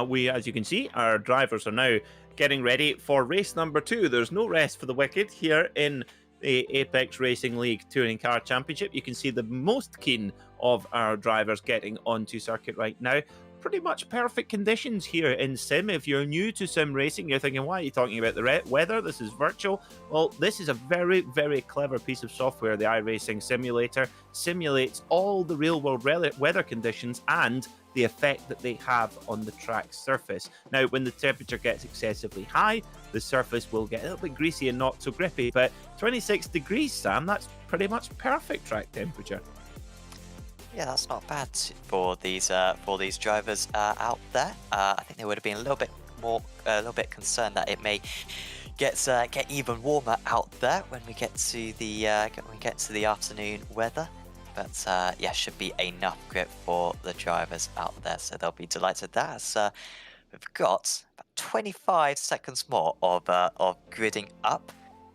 we, as you can see, our drivers are now getting ready for race number 2. There's no rest for the wicked here in the Apex Racing League Touring Car Championship. You can see the most keen of our drivers getting onto circuit right now. Pretty much perfect conditions here in Sim. If you're new to Sim racing, you're thinking, why are you talking about the weather? This is virtual. Well, this is a very, very clever piece of software. The iRacing simulator simulates all the real-world weather conditions and the effect that they have on the track's surface. Now, when the temperature gets excessively high, the surface will get a little bit greasy and not so grippy, but 26 degrees, Sam, that's pretty much perfect track temperature. Yeah, that's not bad for these drivers out there. I think they would have been a little bit concerned that it may get even warmer out there when we get to the afternoon weather. But yeah, should be enough grip for the drivers out there, so they'll be delighted with that. So we've got about 25 seconds more of gridding up.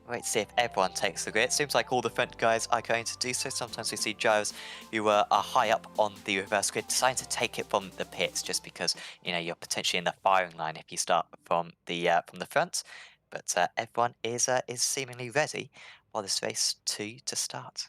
Wait to see if everyone takes the grid. It seems like all the front guys are going to do so. Sometimes we see drivers who are high up on the reverse grid deciding to take it from the pits, just because you're potentially in the firing line if you start from the front. But everyone is seemingly ready for this race to start.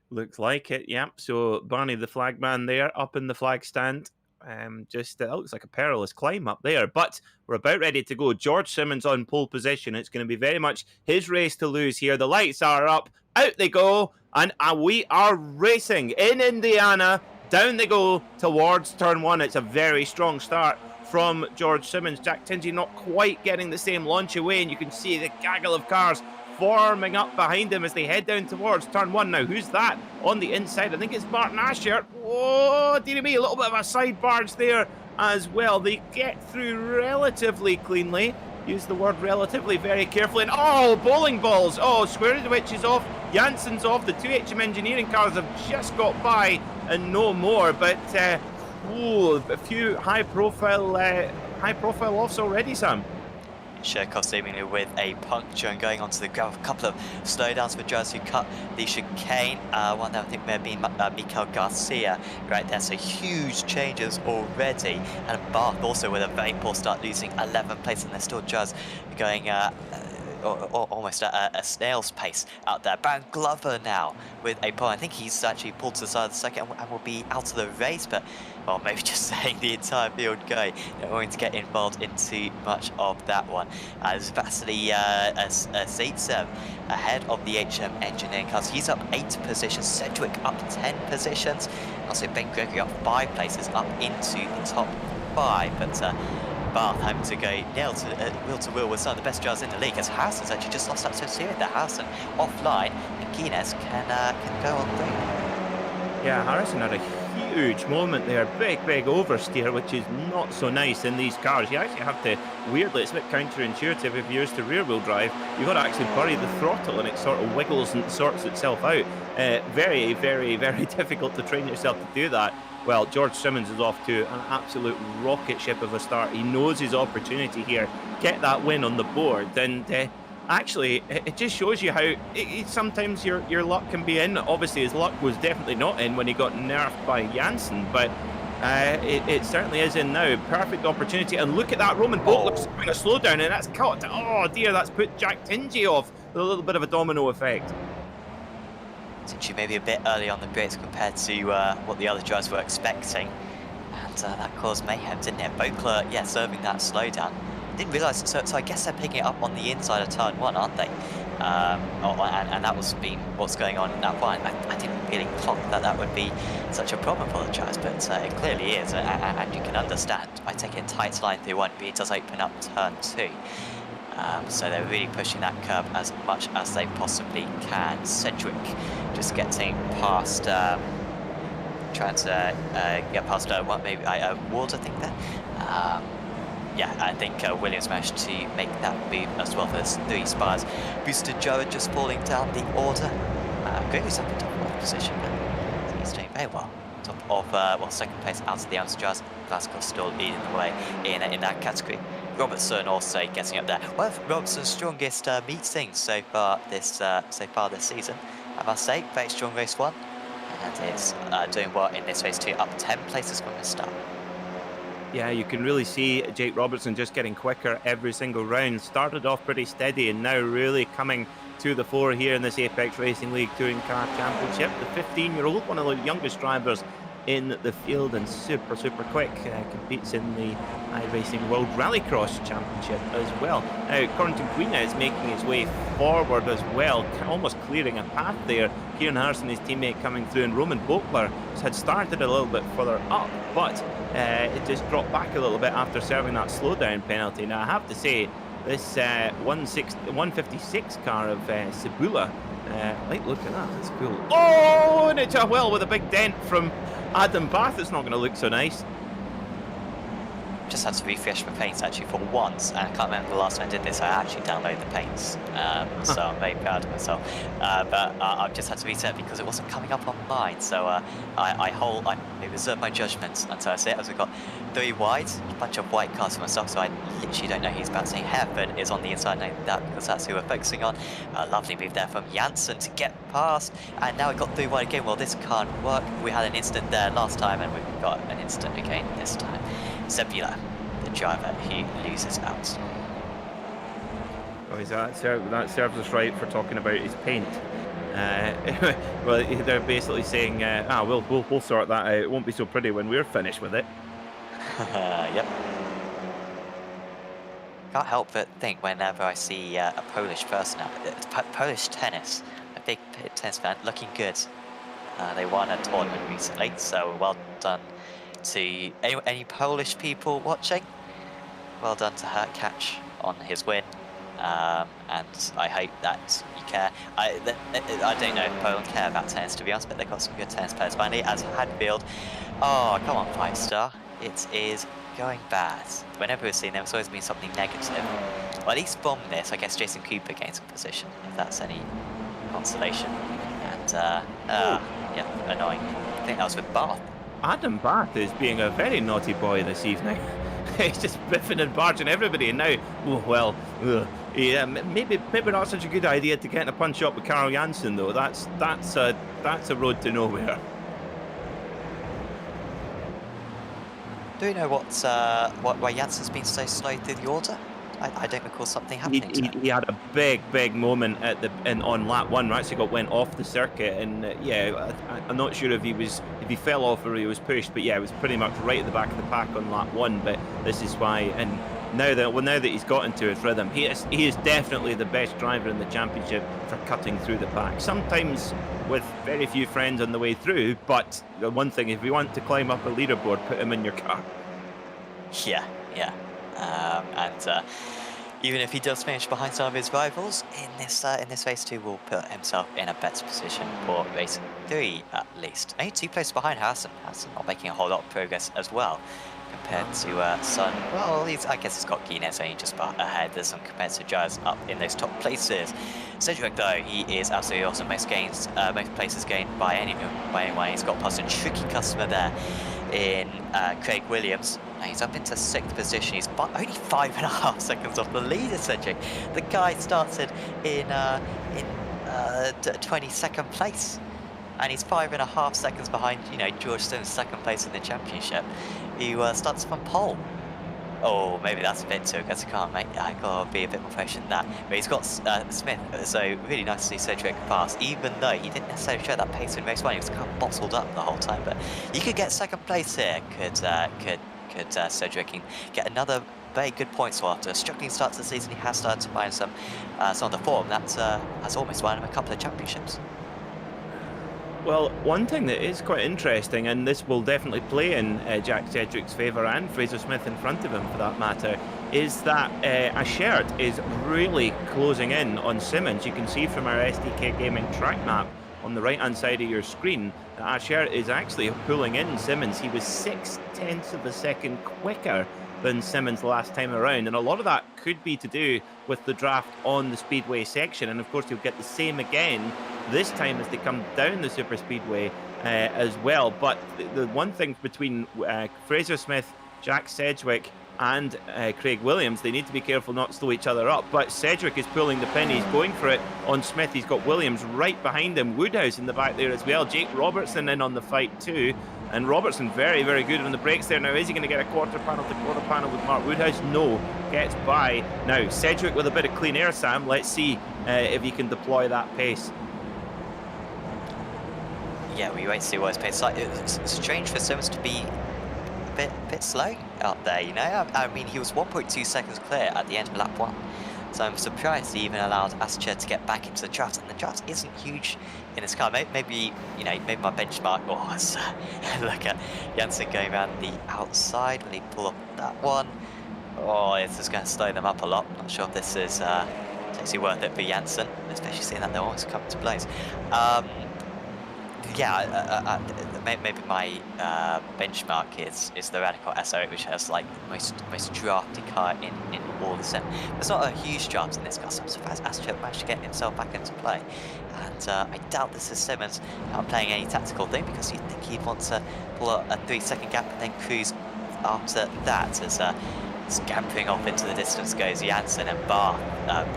Looks like it, yeah. So Barney the flagman there up in the flag stand. It looks like a perilous climb up there, but we're about ready to go. George Simmons on pole position. It's going to be very much his race to lose here. The lights are up, out they go, and we are racing in Indiana. Down they go towards turn 1. It's a very strong start from George Simmons. Jack Tingy not quite getting the same launch away, and you can see the gaggle of cars forming up behind him as they head down towards turn 1. Now, who's that on the inside? I think it's Martin Ashert. Oh, dearie me, a little bit of a side barge there as well. They get through relatively cleanly. Use the word relatively very carefully. And oh, bowling balls. Oh, Squaredowicz is off. Jansen's off. The 2HM Engineering cars have just got by and no more. But a few high-profile offs already, Sam. Shirkov seemingly with a puncture and going onto the gravel. A couple of slowdowns for drivers who cut the chicane. One that I think may have been Mikael Garcia right there. So huge changes already. And Bath also with a very poor start, losing 11 places, and they're still just going almost at a snail's pace out there. Baron Glover now with a point. I think he's actually pulled to the side of the second and will be out of the race, but well, maybe just saying the entire field going. Not going to get involved in too much of that one. As Vasily Zaitsev ahead of the HM Engineering cars. He's up 8 positions. Sedgwick up 10 positions. Also Ben Gregory up 5 places, up into the top 5. But Bath having to go wheel to wheel with some of the best drivers in the league, as Harrison's actually just lost that to Syria. The Harrison offline, and Guinness can go on through. Yeah, Harrison had a huge moment there. Big oversteer, which is not so nice in these cars. You actually have to, weirdly, it's a bit counterintuitive if you're used to rear wheel drive. You've got to actually bury the throttle and it sort of wiggles and sorts itself out. Very difficult to train yourself to do that. Well, George Simmons is off to an absolute rocket ship of a start. He knows his opportunity here. Get that win on the board. And actually, it just shows you how sometimes your luck can be in. Obviously, his luck was definitely not in when he got nerfed by Janssen, but it certainly is in now. Perfect opportunity. And look at that, Roman Boltler's having a slowdown, and that's caught. Oh dear, that's put Jack Tingy off. A little bit of a domino effect. Tingy maybe a bit early on the brakes compared to what the other drivers were expecting. And that caused mayhem, didn't it? Bokler, yeah, serving that slowdown. Didn't realise, so I guess they're picking it up on the inside of turn 1, aren't they? And that was what's going on in that one. I didn't really clock that would be such a problem for the drivers, but it clearly is, and you can understand. I take a tight line through 1, but it does open up turn 2. So they're really pushing that curve as much as they possibly can. Sedgwick just getting past, trying to get past maybe Ward, I think there. Yeah, I think Williams managed to make that move as well for those 3 spires. Boosted Jared just falling down the order. Gregory's up in top 4 position, but he's doing very well. Top of, well, second place out of the Amsterdam. Glasgow still leading the way in that category. Robertson also getting up there. One of Robertson's strongest meetings so far this season. I must say, very strong race 1, and is doing well in this race 2, up 10 places from the start. Yeah, you can really see Jake Robertson just getting quicker every single round. Started off pretty steady and now really coming to the fore here in this Apex Racing League Touring Car Championship. The 15-year-old, one of the youngest drivers in the field and super quick, competes in the iRacing World Rallycross Championship as well. Now, Corrington Queen is making his way forward as well, almost clearing a path there. Kieran Harrison, his teammate, coming through, and Roman Bokler had started a little bit further up, but it just dropped back a little bit after serving that slowdown penalty. Now, I have to say, this 156 car of Cebula, like, look at that, that's cool. Oh, and it's with a big dent from Adam Bath. It's not going to look so nice. Just had to refresh my paints actually for once, and I can't remember the last time I did this. I actually downloaded the paints, so I'm very proud of myself. But I've just had to reset because it wasn't coming up on mine. So I reserve my judgments until I see it. As we've got 3 wide, a bunch of white cars for myself, so I literally don't know who's about to say. Hereford is on the inside now, because that's who we're focusing on. Lovely move there from Janssen to get past, and now we've got 3 wide again. Well, this can't work. We had an incident there last time, and we've got an incident again this time. Cebula, the driver who loses out. Oh, that serves us right for talking about his paint. Well, they're basically saying, we'll sort that out. It won't be so pretty when we're finished with it. Yep. Can't help but think whenever I see a Polish person out, Polish tennis, a big tennis fan, looking good. They won a tournament recently, so well done to any Polish people watching. Well done to Hertcatch on his win, and I hope that you care. I don't know if Poland care about tennis, to be honest, but they've got some good tennis players. Finally, as Hadfield, oh come on 5-star, it is going bad. Whenever we've seen them, it's always been something negative. Well, at least bomb this. I guess Jason Cooper gains a position, if that's any consolation. And yeah, annoying. I think that was with Bath. Adam Bath is being a very naughty boy this evening. He's just biffing and barging everybody, and now, yeah, maybe not such a good idea to get in a punch up with Carl Janssen though. That's a road to nowhere. Do you know why Janssen's been so slow through the order? I don't recall something happening to him. He had a big moment on lap 1. Actually went off the circuit, and I'm not sure if he fell off or he was pushed, but yeah, it was pretty much right at the back of the pack on lap 1. But this is why, and now that he's got into his rhythm, he is definitely the best driver in the championship for cutting through the pack. Sometimes with very few friends on the way through, but the one thing, if you want to climb up a leaderboard, put him in your car. Yeah. And even if he does finish behind some of his rivals in this race 2, will put himself in a better position for race 3 at least. Only 2 places behind Hassan. Hassan not making a whole lot of progress as well compared to Sun. Well, I guess he's got Guinness only just ahead. There's some competitive drivers up in those top places. Cedric, though, he is absolutely awesome. Most places gained by anyone. He's got past a tricky customer there in Craig Williams. Now he's up into 6th position. He's only 5.5 seconds off the leader, Cedric. The guy started in 22nd place, and he's 5.5 seconds behind, George Stone's 2nd place in the championship. He starts from pole. Oh, maybe that's a bit too aggressive. I gotta be a bit more patient than that. But he's got Smith, so really nice to see Cedric pass, even though he didn't necessarily show that pace in race 1. He was kind of bottled up the whole time. But you could get 2nd place here. Could Cedric get another very good points for after a struggling start to the season. He has started to find some of the form that's almost won him a couple of championships. Well, one thing that is quite interesting, and this will definitely play in Jack Cedric's favour and Fraser Smith in front of him for that matter, is that Ashert is really closing in on Simmons. You can see from our SDK Gaming track map on the right hand side of your screen that Ashert is actually pulling in Simmons. He was 0.6 of a second quicker than Simmons last time around, and a lot of that could be to do with the draft on the speedway section, and of course you'll get the same again this time as they come down the super speedway as well. But the one thing between Fraser Smith, Jack Sedgwick and Craig Williams, they need to be careful not to slow each other up. But Cedric is pulling the pin, he's going for it on Smith. He's got Williams right behind him, Woodhouse in the back there as well, Jake Robertson in on the fight too, and Robertson very good on the brakes there. Now is he going to get a quarter panel to quarter panel with Mark Woodhouse? No, gets by. Now Cedric with a bit of clean air, Sam. Let's see if he can deploy that pace. Yeah, we wait to see what his pace is like. It's strange for Simmons to be a bit slow out there, I mean, he was 1.2 seconds clear at the end of lap 1. So I'm surprised he even allowed Ascher to get back into the draft, and the draft isn't huge in this car. Maybe my benchmark. Oh, look at Janssen going around the outside. Will he pull up that one? Oh, this is going to slow them up a lot. Not sure if this is actually worth it for Janssen, especially seeing that they're almost coming to blows. Maybe my benchmark is the Radical SR8, which has like the most drafty car in all the sim. There's not a huge draft in this car, so I'm surprised Ascher managed to get himself back into play. And I doubt this is Simmons not playing any tactical thing, because you'd think he'd want to pull a 3-second gap and then cruise after that, as scampering off into the distance goes Janssen, and Barr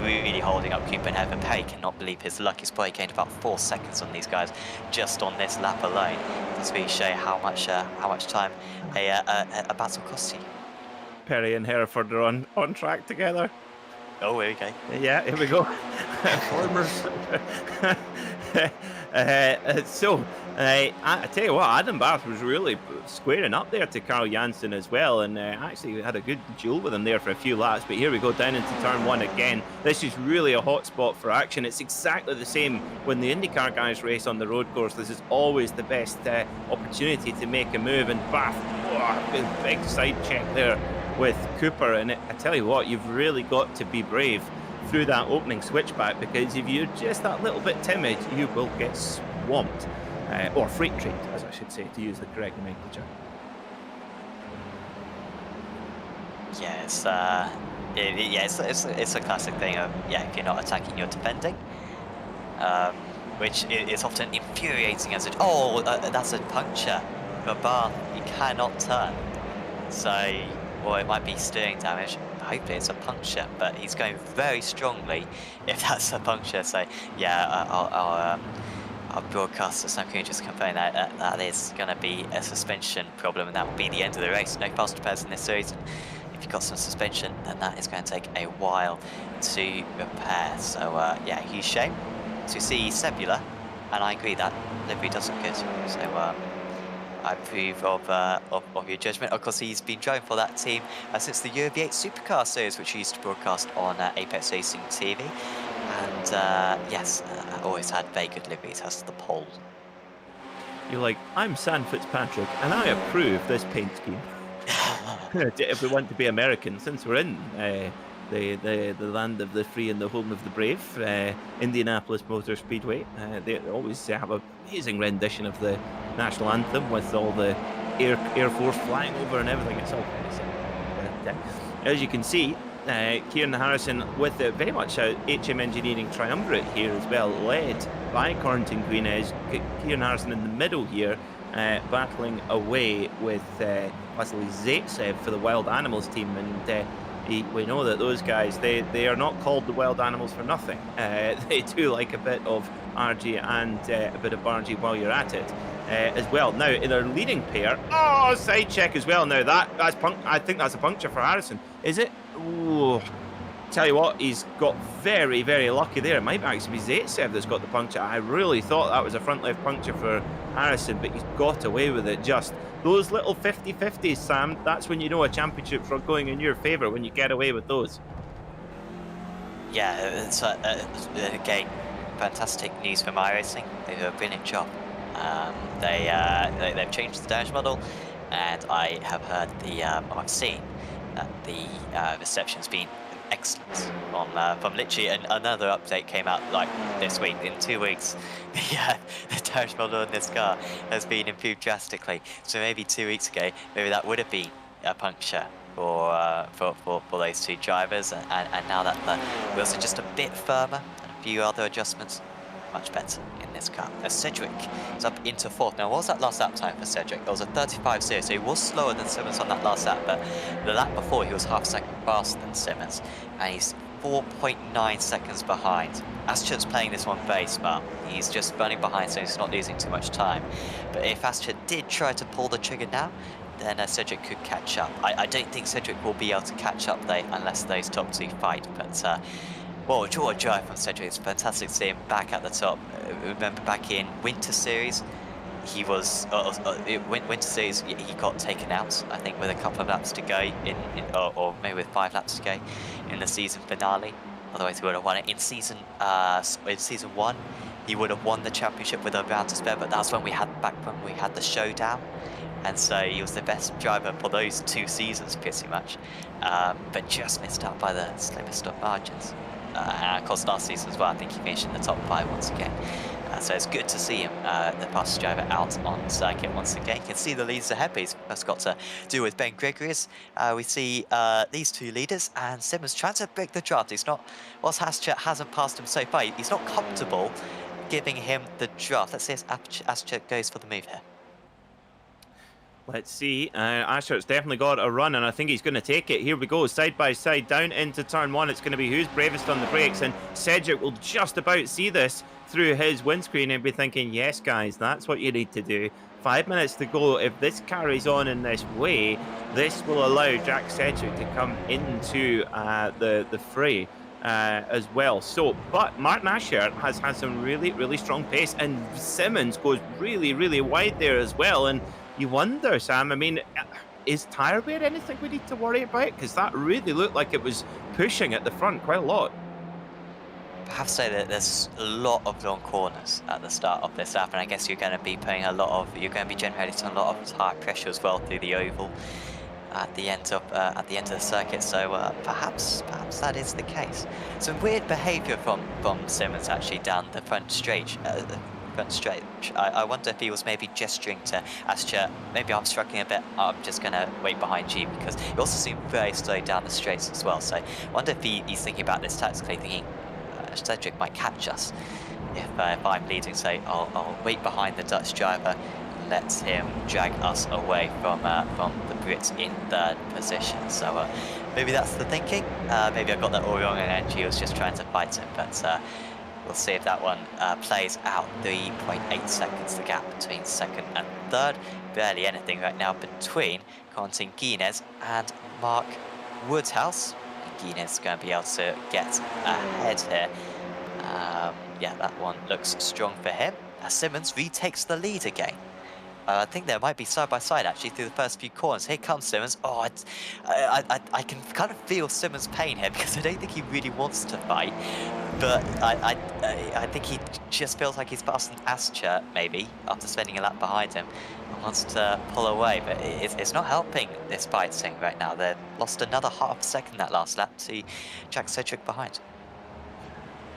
really holding up Cooper and Heaven. Perry cannot believe his luck. He's probably gained about 4 seconds on these guys just on this lap alone. Does really show how much time a battle costs you. Perry and Hereford are on track together. Oh, here we go. Yeah, here we go. I tell you what, Adam Barth was really squaring up there to Carl Janssen as well, and actually had a good duel with him there for a few laps. But here we go down into turn 1 again. This is really a hot spot for action. It's exactly the same when the IndyCar guys race on the road course. This is always the best opportunity to make a move, and Barth, big side check there with Cooper. And I tell you what, you've really got to be brave through that opening switchback, because if you're just that little bit timid, you will get swamped, or freight trained, as I should say, to use the correct nomenclature. It's a classic thing of, if you're not attacking, you're defending, which is often infuriating as that's a puncture. But Barth, you cannot turn, so, or it might be steering damage. Hopefully it's a puncture, but he's going very strongly if that's a puncture. So our broadcaster Sam Coon just confirmed that is going to be a suspension problem, and that will be the end of the race. No fast repairs in this series. if you've got some suspension, then that is going to take a while to repair. So yeah, huge shame to see Sebula, and I agree that livery does look good. So I approve of your judgment. Of course, he's been driving for that team since the Year of the 8 Supercar Series, which he used to broadcast on Apex Racing TV. And yes, always had very good liveries as the pole. You're like, I'm San Fitzpatrick, and I approve this paint scheme. If we want to be American, since we're in the land of the free and the home of the brave, Indianapolis Motor Speedway, they always have an amazing rendition of the national anthem with all the Air Force flying over and everything. It's all very simple. But, as you can see, Kieran Harrison with very much a HM Engineering triumvirate here as well, led by Corrington Green. Kieran Harrison in the middle here, battling away with Vasily Zaitsev for the Wild Animals team, and we know that those guys, they are not called the Wild Animals for nothing. They do like a bit of RG and a bit of Bargy while you're at it as well. Now in our leading pair, side check as well. Now that's I think that's a puncture for Harrison. Is it? Ooh. Tell you what, he's got very, very lucky there. It might actually be Zaitsev that's got the puncture. I really thought that was a front left puncture for Harrison, but he's got away with it. Just those little 50-50s, Sam, that's when you know a championship's going in your favour, when you get away with those. Yeah, it's again, fantastic news from iRacing. They do a brilliant job. They've changed the dash model, and I have heard I've seen that the reception's been excellent from literally another update came out like this week. In 2 weeks, the dash model in this car has been improved drastically. So maybe 2 weeks ago, maybe that would have been a puncture for those two drivers, and now that the wheels are just a bit firmer and a few other adjustments, much better in this car. Cedric is up into 4th. Now, what was that last lap time for Cedric? It was a 35.0, so he was slower than Simmons on that last lap, but the lap before he was half a second faster than Simmons, and he's 4.9 seconds behind. Aschut's playing this one very smart. He's just running behind, so he's not losing too much time. But if Aschut did try to pull the trigger now, then Cedric could catch up. I don't think Cedric will be able to catch up though, unless those top two fight, but well, what a drive from Cedric. It's fantastic to see him back at the top. Remember back in Winter Series, he was Winter Series he got taken out, I think, with a couple of laps to go or maybe with 5 laps to go in the season finale. Otherwise he would have won it. In season 1 he would have won the championship with a round to spare, but that's when we had the showdown, and so he was the best driver for those 2 seasons pretty much, but just missed out by the slimmest of margins. And of course last season as well, I think he finished in the top 5 once again. So it's good to see him, the fastest driver, out on circuit once again. You can see the leaders ahead, but he's first got to do with Ben Gregorius. We see these 2 leaders, and Simmons trying to break the draft. He's not, whilst Aschut hasn't passed him so far, he's not comfortable giving him the draft. Let's see if Aschut goes for the move here. Let's see. Aschut's definitely got a run, and I think he's going to take it. Here we go, side by side, down into turn 1. It's going to be who's bravest on the brakes, and Cedric will just about see this through his windscreen and be thinking, yes, guys, that's what you need to do. 5 minutes to go. If this carries on in this way, this will allow Jack Cedric to come into the fray as well. So, but Martin Aschert has had some really, really strong pace, and Simmons goes really, really wide there as well. And you wonder, Sam, I mean, is tyre wear anything we need to worry about? Because that really looked like it was pushing at the front quite a lot. I have to say that there's a lot of long corners at the start of this lap, and I guess you're going to be putting you're going to be generating a lot of tyre pressure as well through the oval at the end of the circuit. So perhaps that is the case. Some weird behaviour from Simmons actually down the front stretch. I wonder if he was maybe gesturing to Aschert, maybe I'm struggling a bit, I'm just going to wait behind you, because he also seemed very slow down the straights as well. So I wonder if he's thinking about this tactically, thinking Cedric might catch us if I'm leading, so I'll wait behind the Dutch driver, let him drag us away from the Brits in 3rd position. So maybe that's the thinking. Maybe I got that all wrong and he was just trying to fight him, but we'll see if that one plays out. 3.8 seconds the gap between 2nd and 3rd. Barely anything right now between Quentin Guinness and Mark Woodhouse. Guinness going to be able to get ahead here. Yeah, that one looks strong for him. Simmons retakes the lead again. I think there might be side by side actually through the first few corners. Here comes Simmons. Oh, I can kind of feel Simmons' pain here because I don't think he really wants to fight. But I think he just feels like he's passed an Ascher maybe after spending a lap behind him and wants to pull away. But it's not helping this fight thing right now. They've lost another half second that last lap to Jack Sedgwick behind.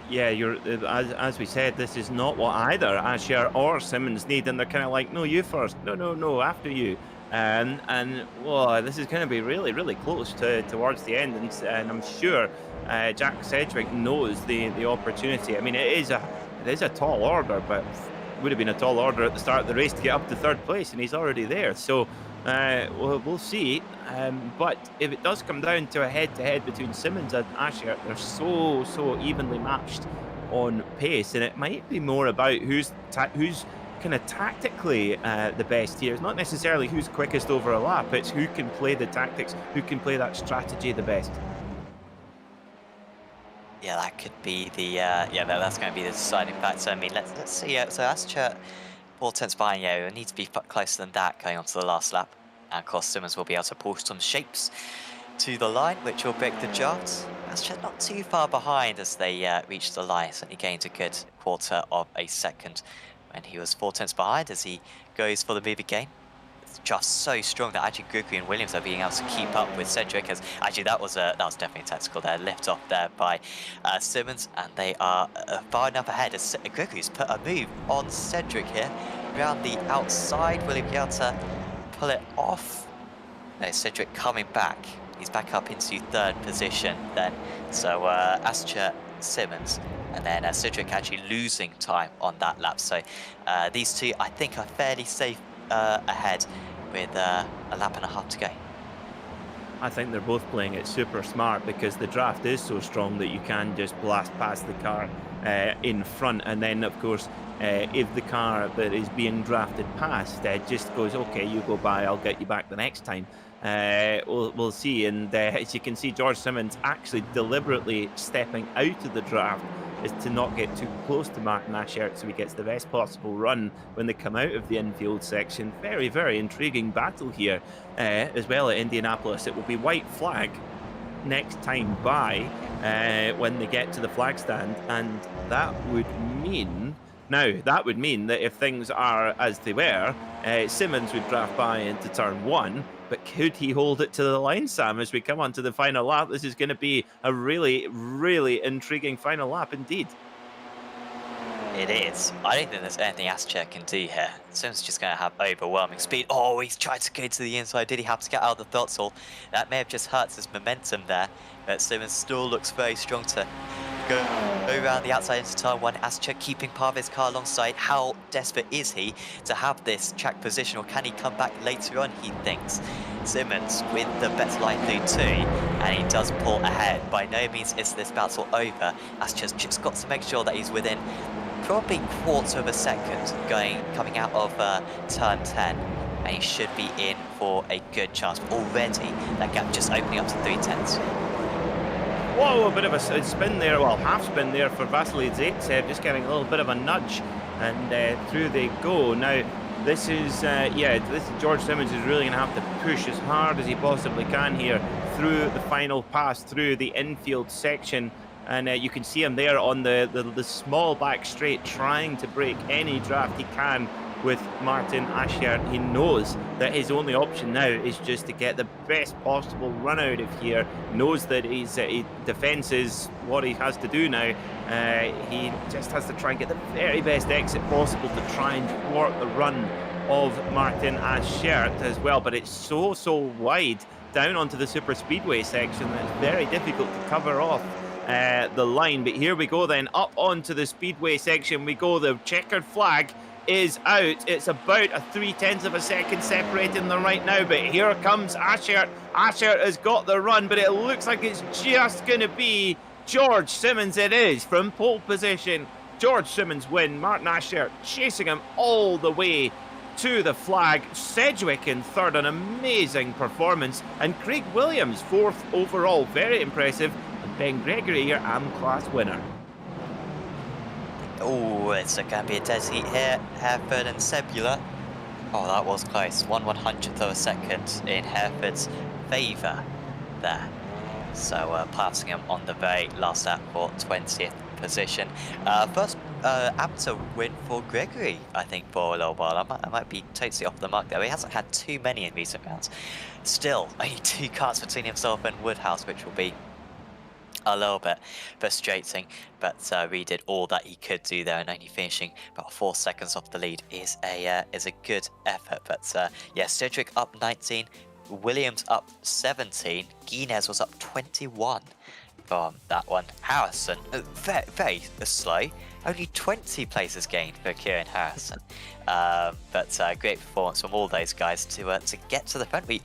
Yeah, as we said, this is not what either Ascher or Simmons need, and they're kind of like, no, you first, no, after you, and well, this is going to be really close towards the end, and I'm sure Jack Sedgwick knows the opportunity. I mean, it is a tall order, but it would have been a tall order at the start of the race to get up to third place, and he's already there. So we'll see. But if it does come down to a head-to-head between Simmons and Ascher, they're so evenly matched on pace, and it might be more about who's kind of tactically the best here. It's not necessarily who's quickest over a lap, it's who can play the tactics, who can play that strategy the best. Yeah, that could be the that's going to be the deciding factor. I mean, let's see. So Ascher 4 tenths behind. Yeah, we need to be closer than that going on to the last lap. And of course, Simmons will be able to pull some shapes to the line, which will break the draft. Ascher not too far behind as they reach the line. Certainly gained a good quarter of a second when he was 4 tenths behind as he goes for the move again. It's just so strong that actually Gregory and Williams are being able to keep up with Sedgwick. As actually that was definitely a tactical there, lift off there by Simmons, and they are far enough ahead as Gregory's put a move on Sedgwick here around the outside. Will he be able to pull it off? No, Sedgwick coming back. He's back up into third position then. So Ascher, Simmons, and then Sedgwick actually losing time on that lap. So these two, I think, are fairly safe ahead with a lap and a half to go. I think they're both playing it super smart because the draft is so strong that you can just blast past the car in front, and then of course if the car that is being drafted past just goes, okay, you go by, I'll get you back the next time. We'll see. And as you can see, George Simmons actually deliberately stepping out of the draft is to not get too close to Martin Ascher so he gets the best possible run when they come out of the infield section. Very intriguing battle here as well at Indianapolis. It will be white flag next time by when they get to the flag stand, and that would mean that if things are as they were, Simmons would draft by into turn 1, but could he hold it to the line, Sam, as we come on to the final lap? This is going to be a really intriguing final lap indeed. It is. I don't think there's anything Ascher can do here. Simmons just going to have overwhelming speed. Oh, he's tried to go to the inside. Did he have to get out of the throttle? That may have just hurt his momentum there. But Simmons still looks very strong to go around the outside into turn 1. Ascher keeping part of his car alongside. How desperate is he to have this track position, or can he come back later on, he thinks? Simmons with the better line through 2, and he does pull ahead. By no means is this battle over. Ascher's just got to make sure that he's within probably quarter of a second coming out of turn 10, and he should be in for a good chance. Already that gap just opening up to 3 tenths. Whoa, a bit of a spin there, well, half spin there for Vasily Zaitsev, just getting a little bit of a nudge, and through they go. Now, this is George Simmons is really going to have to push as hard as he possibly can here through the final pass, through the infield section, and you can see him there on the small back straight, trying to break any draft he can with Martin Ascher. He knows that his only option now is just to get the best possible run out of here. Knows that his defence is what he has to do now. He just has to try and get the very best exit possible to try and thwart the run of Martin Ascher as well. But it's so wide down onto the super speedway section that it's very difficult to cover off the line. But here we go then, up onto the speedway section we go. The checkered flag is out. It's about a 0.3 of a second separating them right now, but here comes Ascher. Ascher has got the run, but it looks like it's just going to be George Simmons. It is from pole position. George Simmons win. Martin Ascher chasing him all the way to the flag. Sedgwick in third, an amazing performance. And Craig Williams, fourth overall, very impressive. And Ben Gregory, your AM class winner. Oh, it's going to be a dead heat here. Hereford and Sebula. Oh, that was close. 1/100th of a second in Hereford's favour there. So passing him on the very last lap for 20th position. First amateur win for Gregory, I think, for a little while. I might be totally off the mark there. He hasn't had too many in recent rounds. Still, only 2 cars between himself and Woodhouse, which will be a little bit frustrating, but Reed did all that he could do there, and only finishing about 4 seconds off the lead is a good effort. But yeah, Sedgwick up 19, Williams up 17, Guinness was up 21 from that one. Harrison, very slow, only 20 places gained for Kieran Harrison, but great performance from all those guys to get to the front. We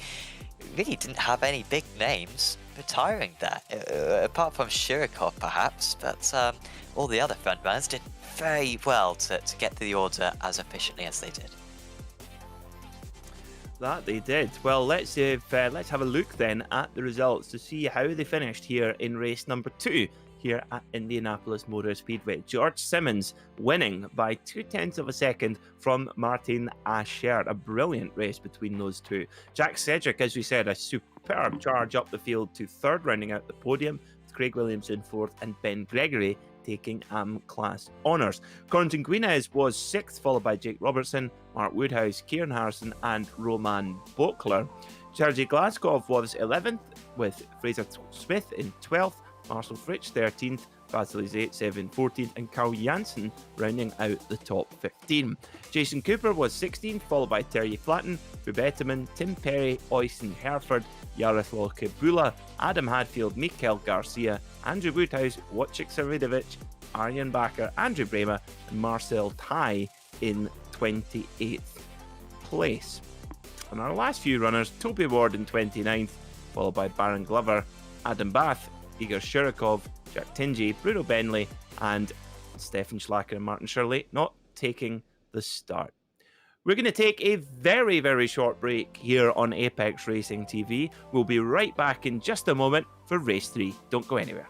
really didn't have any big names retiring there, apart from Shirikov perhaps, but all the other front runners did very well to get to the order as efficiently as they did. That they did. Well, let's have a look then at the results to see how they finished here in race number 2 here at Indianapolis Motor Speedway. George Simmons winning by 0.2 of a second from Martin Asher. A brilliant race between those two. Jack Sedgwick, as we said, a superb charge up the field to third, rounding out the podium, with Craig Williams in fourth and Ben Gregory taking AM class honours. Corentin Guinness was 6th, followed by Jake Robertson, Mark Woodhouse, Kieran Harrison and Roman Bokler. Sergei Glaskov was 11th, with Fraser Smith in 12th, Marcel Fritsch 13th, Vasily Zaitsev 14th, and Carl Janssen rounding out the top 15. Jason Cooper was 16th, followed by Terje Flatten, Rubetterman, Tim Perry, Oysten Hereford, Jaroslav Kebula, Adam Hadfield, Mikael Garcia, Andrew Woodhouse, Wojciech Savidovic, Arjen Bakker, Andrew Bremer, and Marcel Tai in 28th place. And our last few runners, Toby Ward in 29th, followed by Baron Glover, Adam Bath, Igor Shirikov, Jack Tingy, Bruno Benley, and Stefan Schlacker and Martin Shirley not taking the start. We're going to take a very, very short break here on Apex Racing TV. We'll be right back in just a moment for race 3. Don't go anywhere.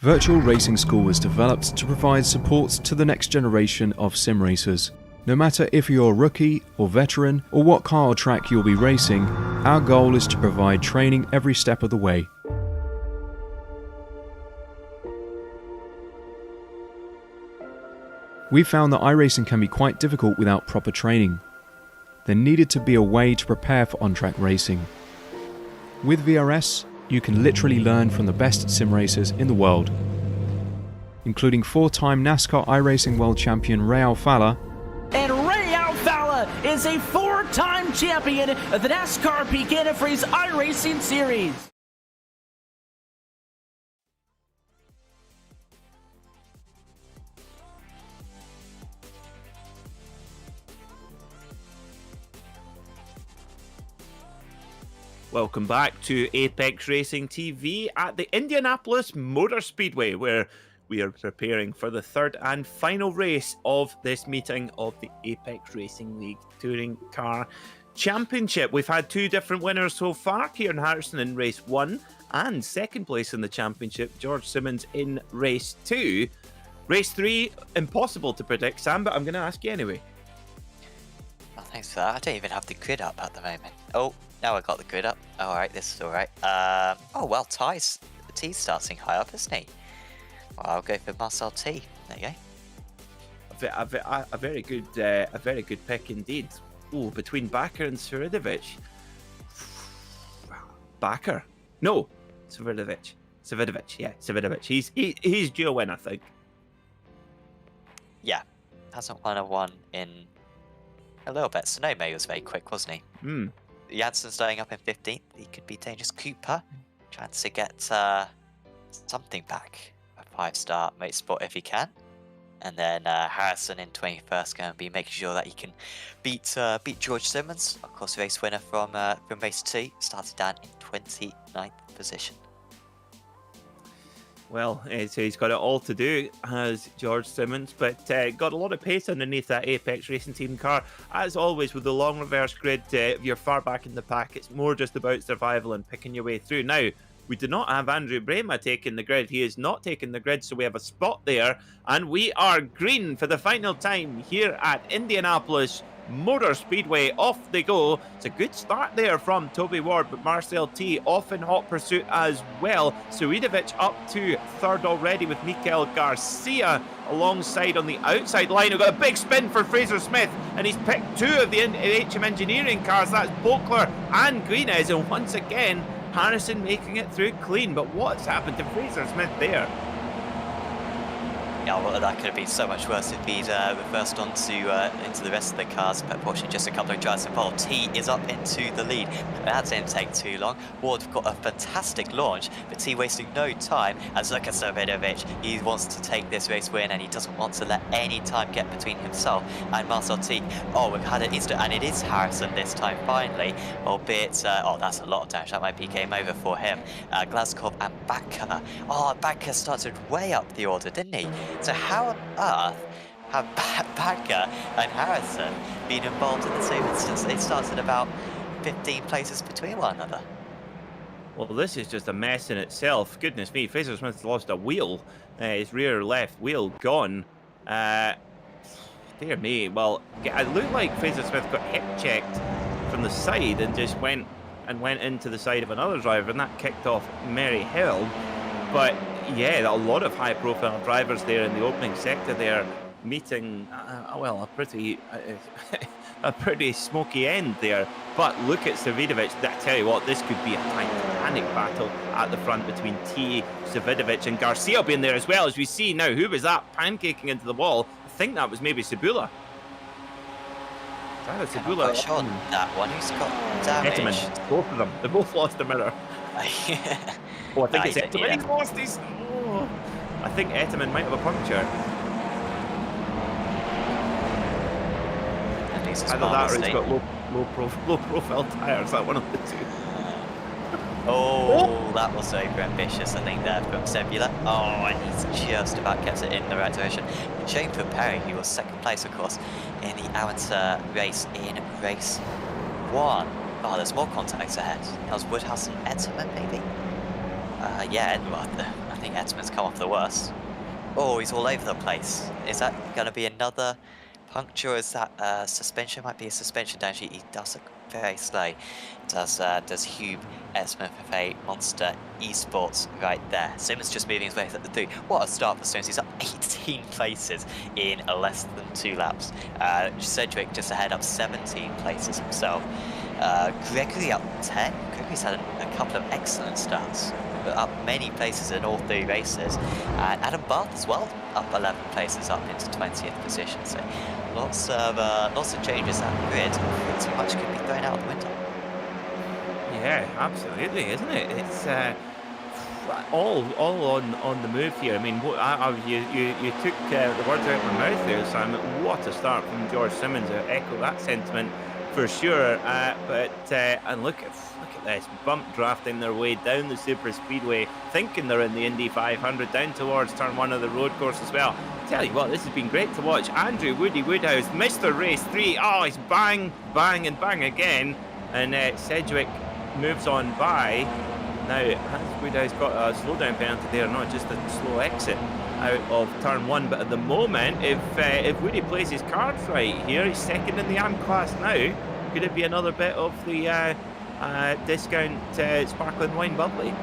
Virtual Racing School was developed to provide support to the next generation of sim racers. No matter if you're a rookie or veteran or what car or track you'll be racing, our goal is to provide training every step of the way. We found that iRacing can be quite difficult without proper training. There needed to be a way to prepare for on-track racing. With VRS, you can literally learn from the best sim racers in the world, including 4-time NASCAR iRacing World Champion Ray Alfalla. And Ray Alfalla is a 4-time champion of the NASCAR Peak Antifreeze iRacing Series. Welcome back to Apex Racing TV at the Indianapolis Motor Speedway, where we are preparing for the third and final race of this meeting of the Apex Racing League Touring Car Championship. We've had two different winners so far, Kieran Harrison in race 1 and second place in the championship, George Simmons in race 2. Race 3, impossible to predict, Sam, but I'm going to ask you anyway. Well, thanks for that. I don't even have the grid up at the moment. Oh, now I got the grid up. Alright, this is alright. Oh, well, T's starting high up, isn't he? Well, I'll go for Marcel T. There you go. A very good pick indeed. Oh, between Bakker and Svidovic. Bakker? No, Svidovic. Yeah, Svidovic. He's due a win, I think. Yeah, hasn't won a one in a little bit. Sonome was very quick, wasn't he? Hmm. Janssen starting up in 15th. He could be dangerous. Cooper trying to get something back. A 5-star motorsport if he can. And then Harrison in 21st going to be making sure that he can beat George Simmons. Of course, race winner from race 2. Started down in 29th position. Well, he's got it all to do, as George Simmons, but got a lot of pace underneath that Apex Racing Team car. As always, with the long reverse grid, if you're far back in the pack, it's more just about survival and picking your way through. Now, we do not have Andrew Brema taking the grid. He is not taking the grid, so we have a spot there, and we are green for the final time here at Indianapolis Motor Speedway. Off they go. It's a good start there from Toby Ward, but Marcel T off in hot pursuit as well. Svidovic up to third already with Mikael Garcia alongside on the outside line. We've got a big spin for Fraser Smith, and he's picked 2 of the HM Engineering cars. That's Bokler and Greenes, and once again Harrison making it through clean. But what's happened to Fraser Smith there? Yeah, well, that could have been so much worse if he'd reversed onto into the rest of the cars, but fortunately just a couple of drives involved. T is up into the lead. That didn't take too long. Ward got a fantastic launch, but T wasting no time. As look at Svidovic, he wants to take this race win, and he doesn't want to let any time get between himself and Marcel T. Oh, we've had an instant, and it is Harrison this time finally, albeit, oh, that's a lot of damage. That might be game over for him. Glasgow and Bakker. Oh, Bakker started way up the order, didn't he? So how on earth have Bakker and Harrison been involved in the same instance? They started about 15 places between one another. Well, this is just a mess in itself. Goodness me, Fraser Smith's lost a wheel. His rear left wheel gone. Dear me. Well, it looked like Fraser Smith got hip checked from the side and just went into the side of another driver, and that kicked off merry hell. But yeah, a lot of high-profile drivers there in the opening sector there, meeting well, a pretty smoky end there. But look at Svidovic. I tell you what, this could be a titanic battle at the front between T, Svidovic, and Garcia being there as well. As we see now, who was that pancaking into the wall? I think that was maybe Cebula. I'm not sure on that one. Who's got damage? Etterman. Both of them. They both lost a mirror. Oh, I think it's Etterman. He's lost his... Oh. I think Etterman might have a puncture. Either that or he's got low profile tyres. That one of the two. Oh, that was over ambitious, I think, there from Cebula. Oh, and he's just about kept it in the right direction. Shame for Perry, who was second place, of course, in the amateur race in race 1. Oh, there's more contacts ahead. That was Woodhouse and Etterman, maybe? Yeah, well, think Edmund's come off the worst. Oh, he's all over the place. Is that going to be another puncture, or is that suspension? Might be a suspension damage. He does look very slow. Does Hugh Edmund with a monster Esports right there. Simmons just moving his way through. What a start for Simmons. He's up 18 places in less than 2 laps. Cedric just ahead, up 17 places himself. Gregory up 10. Gregory's had a couple of excellent starts, but up many places in all 3 races. And Adam Barth as well, up 11 places, up into 20th position. So lots of changes. That grid pretty much could be thrown out the window. Yeah, absolutely, isn't it? It's all on the move here. I mean, you took the words out of my mouth there, Simon. What a start from George Simmons. I echo that sentiment for sure. And look at this, bump drafting their way down the super speedway, thinking they're in the Indy 500, down towards turn 1 of the road course as well. Tell you what, this has been great to watch. Andrew Woody Woodhouse, Mr. Race 3. Oh, he's bang, bang, and bang again. And Cedric moves on by. Now, has Woodhouse got a slowdown penalty there, not just a slow exit out of turn 1? But at the moment, if Woody plays his cards right here, he's second in the AM class now. Could it be another bit of the discount sparkling wine bubbly?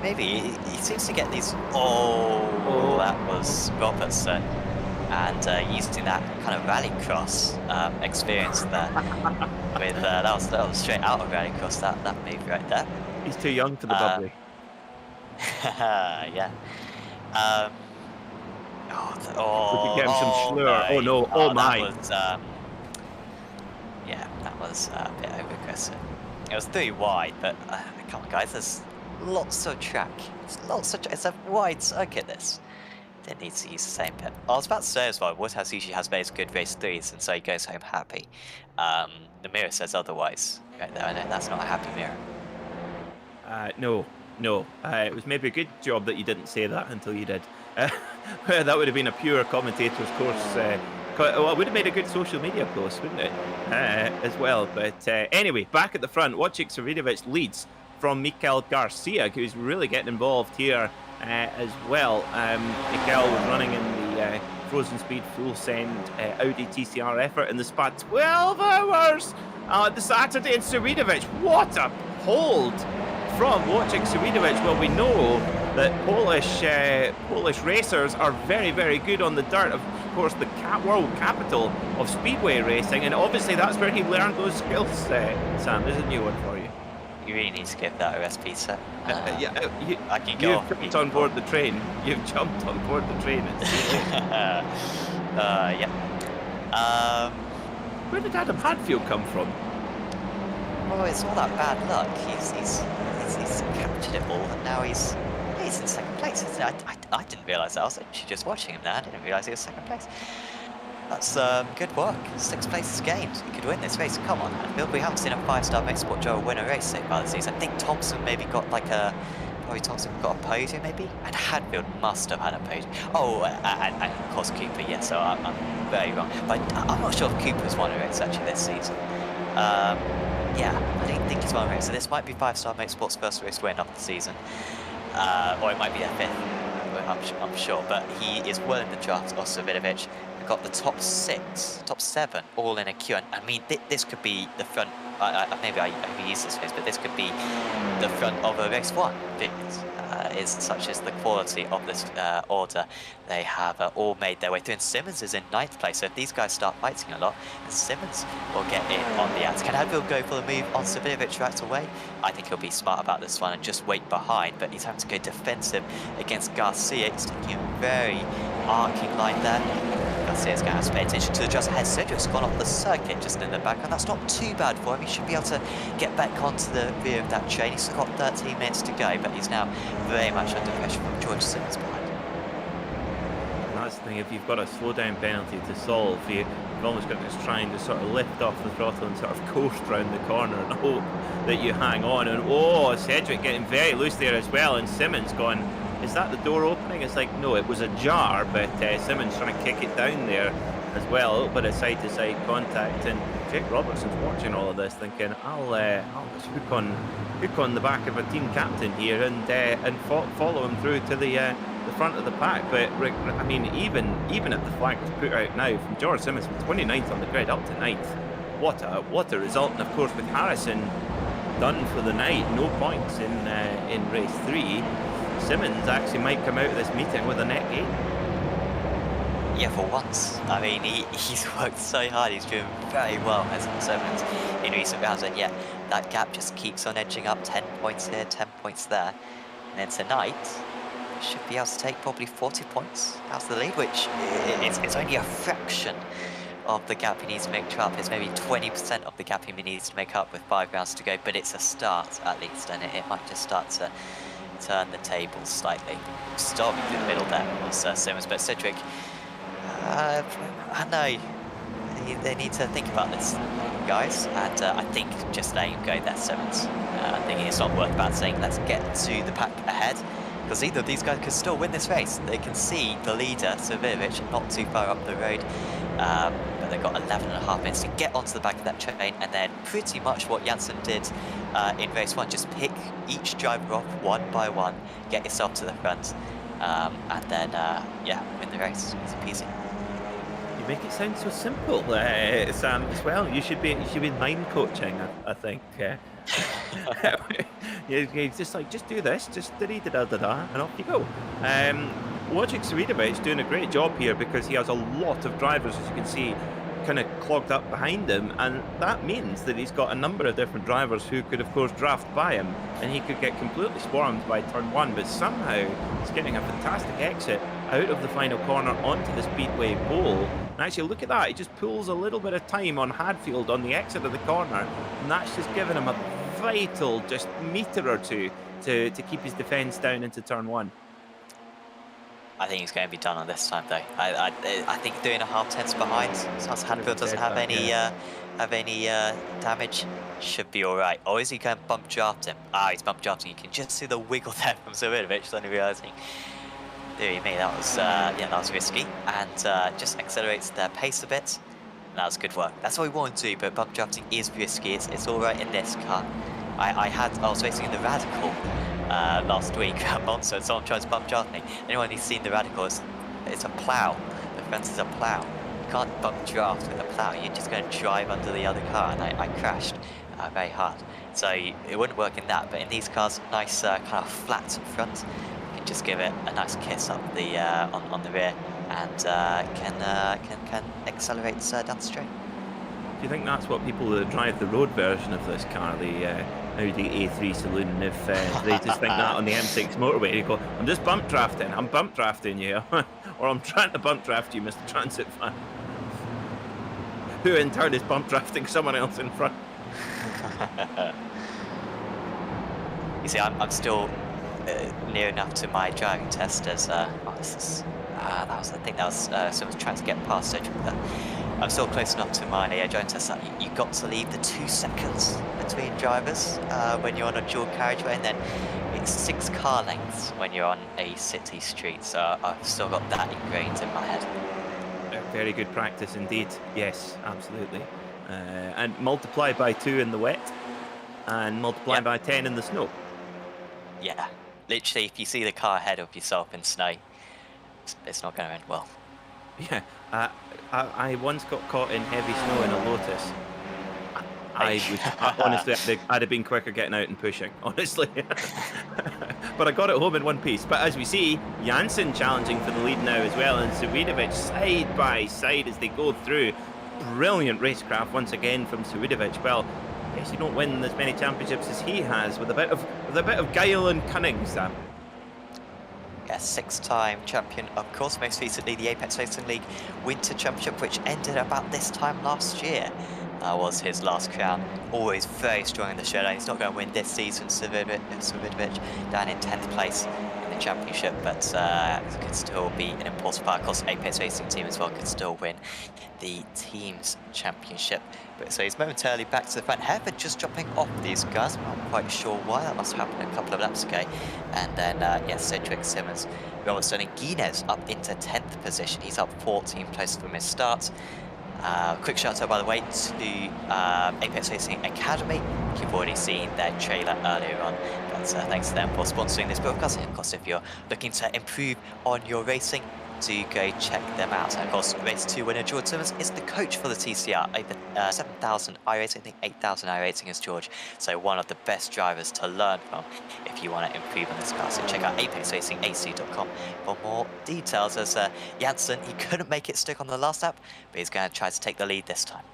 Maybe. He seems to get these. Oh, that was Robertson. And using that kind of rallycross experience there. With that was straight out of rallycross, that move right there. He's too young for the bubbly. Yeah. We could get him some slur. Oh no! Oh my! That was, yeah, that was a bit over-aggressive. It was 3 wide, but come on, guys. There's lots of track. It's a wide circuit. This. Didn't need to use the same bit. I was about to say as well, Woodhouse usually has very good race 3s, and so he goes home happy. The mirror says otherwise. Right there, I know that's not a happy mirror. No. It was maybe a good job that you didn't say that until you did. That would have been a pure commentator's course. Well, it would have made a good social media post, wouldn't it? As well. But anyway, back at the front, Wojciech Savidovic leads from Mikel Garcia, who's really getting involved here as well. Mikel was running in the Frozen Speed full send Audi TCR effort in the Spa 12 hours the Saturday, and Savidovic, what a hold from Wojciech Savidovic. Well, we know that Polish racers are very, very good on the dirt. Of course, the world capital of speedway racing, and obviously that's where he learned those skills. Sam, there's a new one for you. You really need to give that a rest pizza. I can go. You've jumped on board the train. You've jumped on board the train. Yeah. Where did Adam Hadfield come from? Well, it's all that bad luck. He's captured it all, and now he's in second place. I didn't realise that. I was actually just watching him there. I didn't realise he was second place. That's good work. 6 places gained. He could win this race. Come on, Hadfield. We haven't seen a 5-star Motorsport Joe win a race so far this season. I think Thompson maybe got Thompson got a podium maybe, and Hadfield must have had a podium. Oh, and of course Cooper. Yeah, so I'm very wrong. But I'm not sure if Cooper's won a race actually this season. Yeah, I don't think he's won a race. So this might be 5-star Motorsport's first race win of the season, or it might be a 5th. I'm sure, but he is well in the draft of Savidovic. We've got the top 7 all in a queue, and I mean this could be the front. Maybe I overuse this phrase, but this could be the front of a race 1. Is such as the quality of this order. They have all made their way through, and Simmons is in 9th place. So if these guys start fighting a lot, and Simmons will get in on the ads. Can Hadfield go for the move on Savidovic right away? I think he'll be smart about this one and just wait behind, but he's having to go defensive against Garcia. He's taking a very arcing line there. Garcia's going to have to pay attention to the just ahead. Cedric's gone off the circuit just in the back, and that's not too bad for him. He should be able to get back onto the rear of that train. He's got 13 minutes to go, but he's now very much under pressure from George Simmons behind. And that's the thing, if you've got a slowdown penalty to solve, you've almost got to try and just sort of lift off the throttle and sort of coast round the corner and hope that you hang on. And oh, Cedric getting very loose there as well, and Simmons going, is that the door opening? It's like, no, it was ajar, but Simmons trying to kick it down there. as well. A little bit of side-to-side contact, and Jake Robertson's watching all of this, thinking, "I'll just hook on the back of a team captain here and follow him through to the front of the pack." But I mean, even if the flag was put out now from George Simmons from 29th on the grid up to 9th, what a result! And of course, with Harrison done for the night, no points in race 3, Simmons actually might come out of this meeting with a net gain. Yeah, for once. I mean, he's worked so hard. He's doing very well, hasn't Simmons, in recent rounds. And yeah, that gap just keeps on edging up. 10 points here, 10 points there. And then tonight, should be able to take probably 40 points out of the lead, which it's only a fraction of the gap he needs to make up. It's maybe 20% of the gap he needs to make up with 5 rounds to go. But it's a start, at least. And it might just start to turn the tables slightly. Starting through the middle there was Simmons, but Cedric... I know they need to think about this, guys, and I think just letting him go there, Simmons. I think it's not worth about saying let's get to the pack ahead, because either of these guys could still win this race. They can see the leader, Savirovic, not too far up the road, but they've got 11.5 minutes to get onto the back of that train, and then pretty much what Janssen did in race 1, just pick each driver off one by one, get yourself to the front, and then yeah, win the race. Easy peasy. You make it sound so simple, Sam, as well. You should be mind coaching, I think. You're just like, just do this, just da-da-da-da-da, and off you go. Wojciech Savirovic doing a great job here, because he has a lot of drivers, as you can see, kind of clogged up behind him, and that means that he's got a number of different drivers who could, of course, draft by him, and he could get completely swarmed by turn 1, but somehow he's getting a fantastic exit out of the final corner onto the speedway pole. And actually, look at that, he just pulls a little bit of time on Hadfield on the exit of the corner, and that's just given him a vital just metre or two to keep his defence down into turn 1. I think he's going to be done on this time, though. I think doing a half tenths behind, since Hadfield doesn't have any damage, should be all right. Or is he going to bump draft him? He's bump drafting. You can just see the wiggle there from Savirovic, suddenly realising, dear me, that was risky, and just accelerates their pace a bit. And that was good work. That's what we want to do, but bump drafting is risky. It's all right in this car. I was racing in the Radical last week at Monza, and someone tries to bump draft me. Anyone who's seen the Radical, it's a plough. The fence is a plough. You can't bump draft with a plough. You're just going to drive under the other car, and I crashed very hard. So it wouldn't work in that, but in these cars, nice kind of flat front. You can just give it a nice kiss up the on the rear, and can accelerate down the straight. Do you think that's what people that drive the road version of this car, the Audi A3 Saloon, if they just think that on the M6 motorway, you go, I'm just bump drafting, I'm bump drafting you, or I'm trying to bump draft you, Mr. Transit fan. Who in turn is bump drafting someone else in front. You see, I'm still near enough to my driving test as I think that was someone trying to get past Cedric there. I'm still close enough to my driving test that you've got to leave the 2 seconds between drivers when you're on a dual carriageway, and then it's 6 car lengths when you're on a city street, so I've still got that ingrained in my head. Very good practice indeed, yes, absolutely. And multiply by 2 in the wet, and multiply by 10 in the snow. Yeah, literally, if you see the car ahead of yourself in snow, it's not going to end well. Yeah, I once got caught in heavy snow in a Lotus. Honestly, I'd have been quicker getting out and pushing, honestly. But I got it home in one piece. But as we see, Janssen challenging for the lead now as well, and Savirovic side by side as they go through. Brilliant racecraft once again from Savirovic. Well, I guess you don't win as many championships as he has with a bit of guile and cunning, Sam. Yeah, 6-time champion, of course, most recently the Apex Racing League Winter Championship, which ended about this time last year, was his last crown. Always very strong in the showdown. He's not going to win this season. Savirovic down in 10th place in championship, but could still be an important part. Of course, Apex Racing team as well could still win the team's championship. But so he's momentarily back to the front. Hereford just dropping off these guys. I'm not quite sure why. That must have happened a couple of laps ago. And then, Cedric, Simmons, Robertson and Guinness up into 10th position. He's up 14 places from his start. Quick shout out, by the way, to Apex Racing Academy. You've already seen their trailer earlier on, but thanks to them for sponsoring this broadcast. And of course, if you're looking to improve on your racing, do go check them out. And of course, race 2 winner George Simmons is the coach for the TCR. Over 7,000 iRacing, I think 8,000 iRacing is George. So one of the best drivers to learn from if you want to improve on this car. So check out apexracingac.com for more details. As Janssen, he couldn't make it stick on the last lap, but he's going to try to take the lead this time.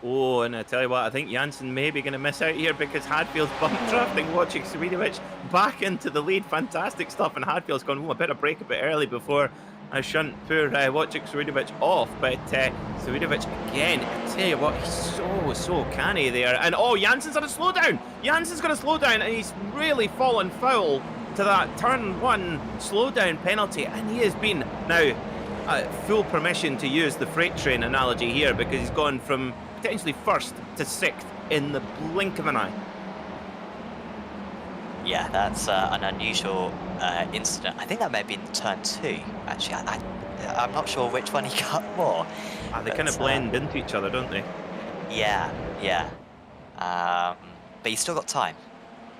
Oh, and I tell you what, I think Janssen may be going to miss out here because Hadfield's bump drafting, watching Swidovic back into the lead. Fantastic stuff, and Hadfield's gone, oh, I better break a bit early before I shunt poor Wojciech Swidovic off. But Swidovic again, I tell you what, he's so canny there. And oh, Janssen's going to slow down. Janssen's going to slow down, and he's really fallen foul to that turn 1 slowdown penalty. And he has been now full permission to use the freight train analogy here, because he's gone from potentially 1st to 6th in the blink of an eye. Yeah, that's an unusual incident. I think that may have been turn 2, actually. I'm not sure which one he cut more. They kind of blend into each other, don't they? Yeah. But he's still got time.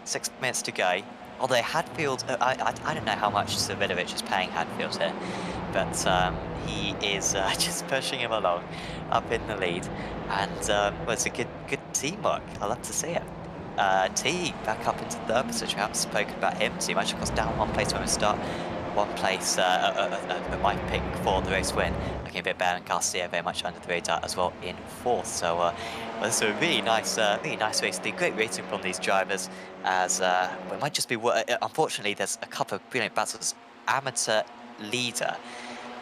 6 minutes to go. Although Hadfield, I don't know how much Swidovic is paying Hadfield here, but he is just pushing him along, up in the lead, and well, it's a good teamwork. I love to see it. T back up into 3rd position. We haven't spoken about him too much. Of course, down 1 place when we start. 1 place my pick for the race win. Looking a bit better, and Garcia very much under the radar as well in 4th. So well, it's a really nice race. The great rating from these drivers, as it might just be. Unfortunately, there's a couple of brilliant battles. Amateur leader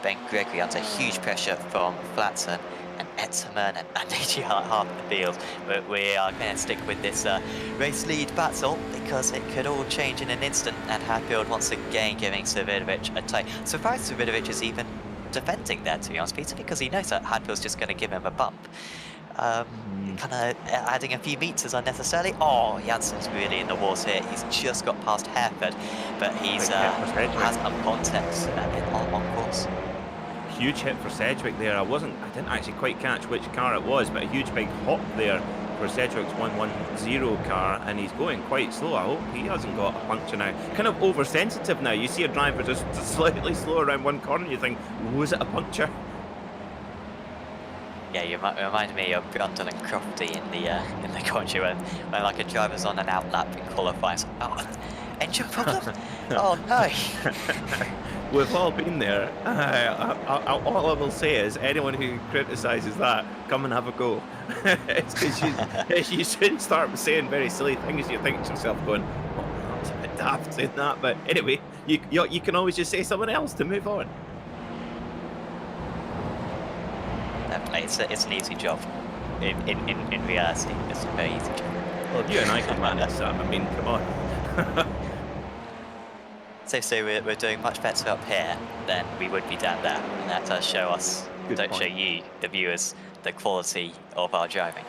Ben Gregory under huge pressure from Flatton and Etterman and AGL at half the field. But we are going to stick with this race lead battle because it could all change in an instant. And Hadfield once again giving Swidovic a tie. Surprised Swidovic is even defending there, to be honest, Peter, because he knows that Hadfield's just going to give him a bump. Kind of adding a few meters unnecessarily. Oh, Janssen's really in the walls here. He's just got past Hereford, but he's has some context on course. Huge hit for Sedgwick there. I didn't actually quite catch which car it was, but a huge big hop there for Sedgwick's 110 car, and he's going quite slow. I hope he hasn't got a puncture now. Kind of oversensitive now. You see a driver just slightly slow around one corner, and you think, was it a puncture? Yeah, you remind me of Brundle and Crofty in the country when like a driver's on an out lap in qualifying. Oh, engine problem? Oh no! We've all been there. All I will say is, anyone who criticises that, come and have a go. It's because you soon start saying very silly things. You think to yourself, going, "Oh, that was a bit daft saying that." But anyway, you can always just say someone else to move on. It's an easy job. In reality, it's a very easy job. Well, if you and I can manage, Sam, I mean, come on. So we're doing much better up here than we would be down there, and that does show us, show you, the viewers, the quality of our driving.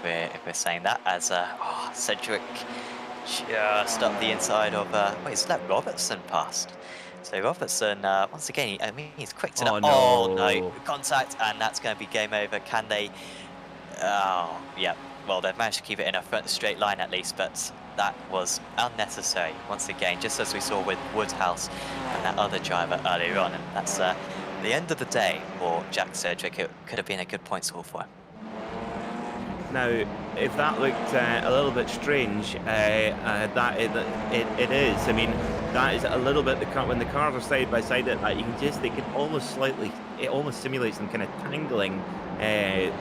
If we're saying that, as Cedric just up the inside of it's let Robertson past. So Robertson, once again, I mean, he's quick to know. Oh no, contact, and that's going to be game over. Can they? Oh, yeah. Well, they've managed to keep it in a front straight line at least, but that was unnecessary once again, just as we saw with Woodhouse and that other driver earlier on. And that's the end of the day for Jack Cedric. It could have been a good point score for him. Now, if that looked a little bit strange, that it is. I mean, that is a little bit when the cars are side by side. They can almost slightly. It almost simulates them kind of tangling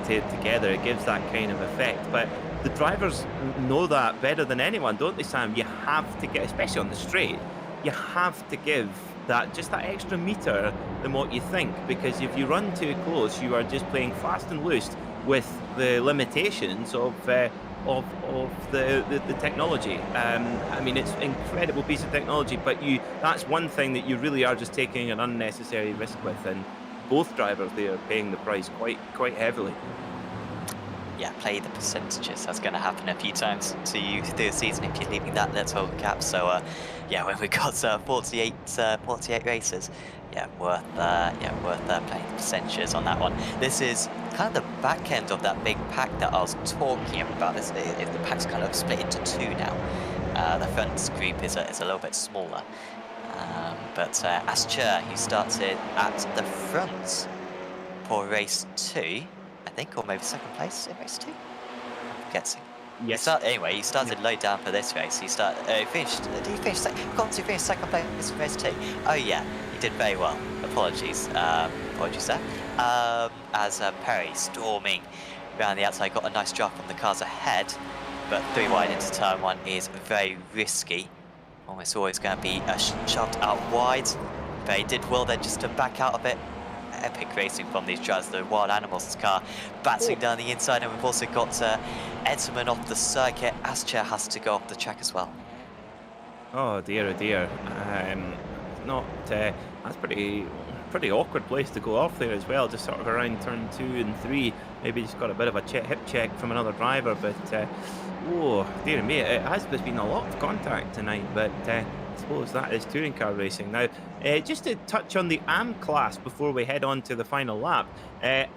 together. It gives that kind of effect. But the drivers know that better than anyone, don't they, Sam? You have to get, especially on the straight, you have to give that extra meter than what you think, because if you run too close, you are just playing fast and loose with the limitations of the technology. I mean, it's an incredible piece of technology, but that's one thing that you really are just taking an unnecessary risk with, and both drivers there are paying the price quite heavily. Yeah, play the percentages. That's going to happen a few times to you through the season if you're leaving that little gap. So, yeah, when we got 48 races, worth playing the percentages on that one. This is kind of the back end of that big pack that I was talking about. The pack's kind of split into two now. The front group is a little bit smaller. But Ascher, who started at the front for race 2, I think, or maybe second place in race 2. I'm guessing. Yes. Anyway, he started low down for this race. He finished. Did he finish? Got to finish second place in race 2. Oh yeah, he did very well. Apologies there. As Perry storming around the outside, got a nice drop from the cars ahead, but 3 wide into turn 1 is very risky. Almost always going to be shoved out wide. But he did well then just to back out a bit. Epic racing from these drivers. The Wild Animals car battling down the inside, and we've also got Edsman off the circuit. Ascher has to go off the track as well. Oh dear, oh dear. That's pretty awkward place to go off there as well, just sort of around turn 2 and 3. Maybe just got a bit of a hip check from another driver, but oh dear me, there's been a lot of contact tonight, but I suppose that is touring car racing. Now, just to touch on the AM class before we head on to the final lap,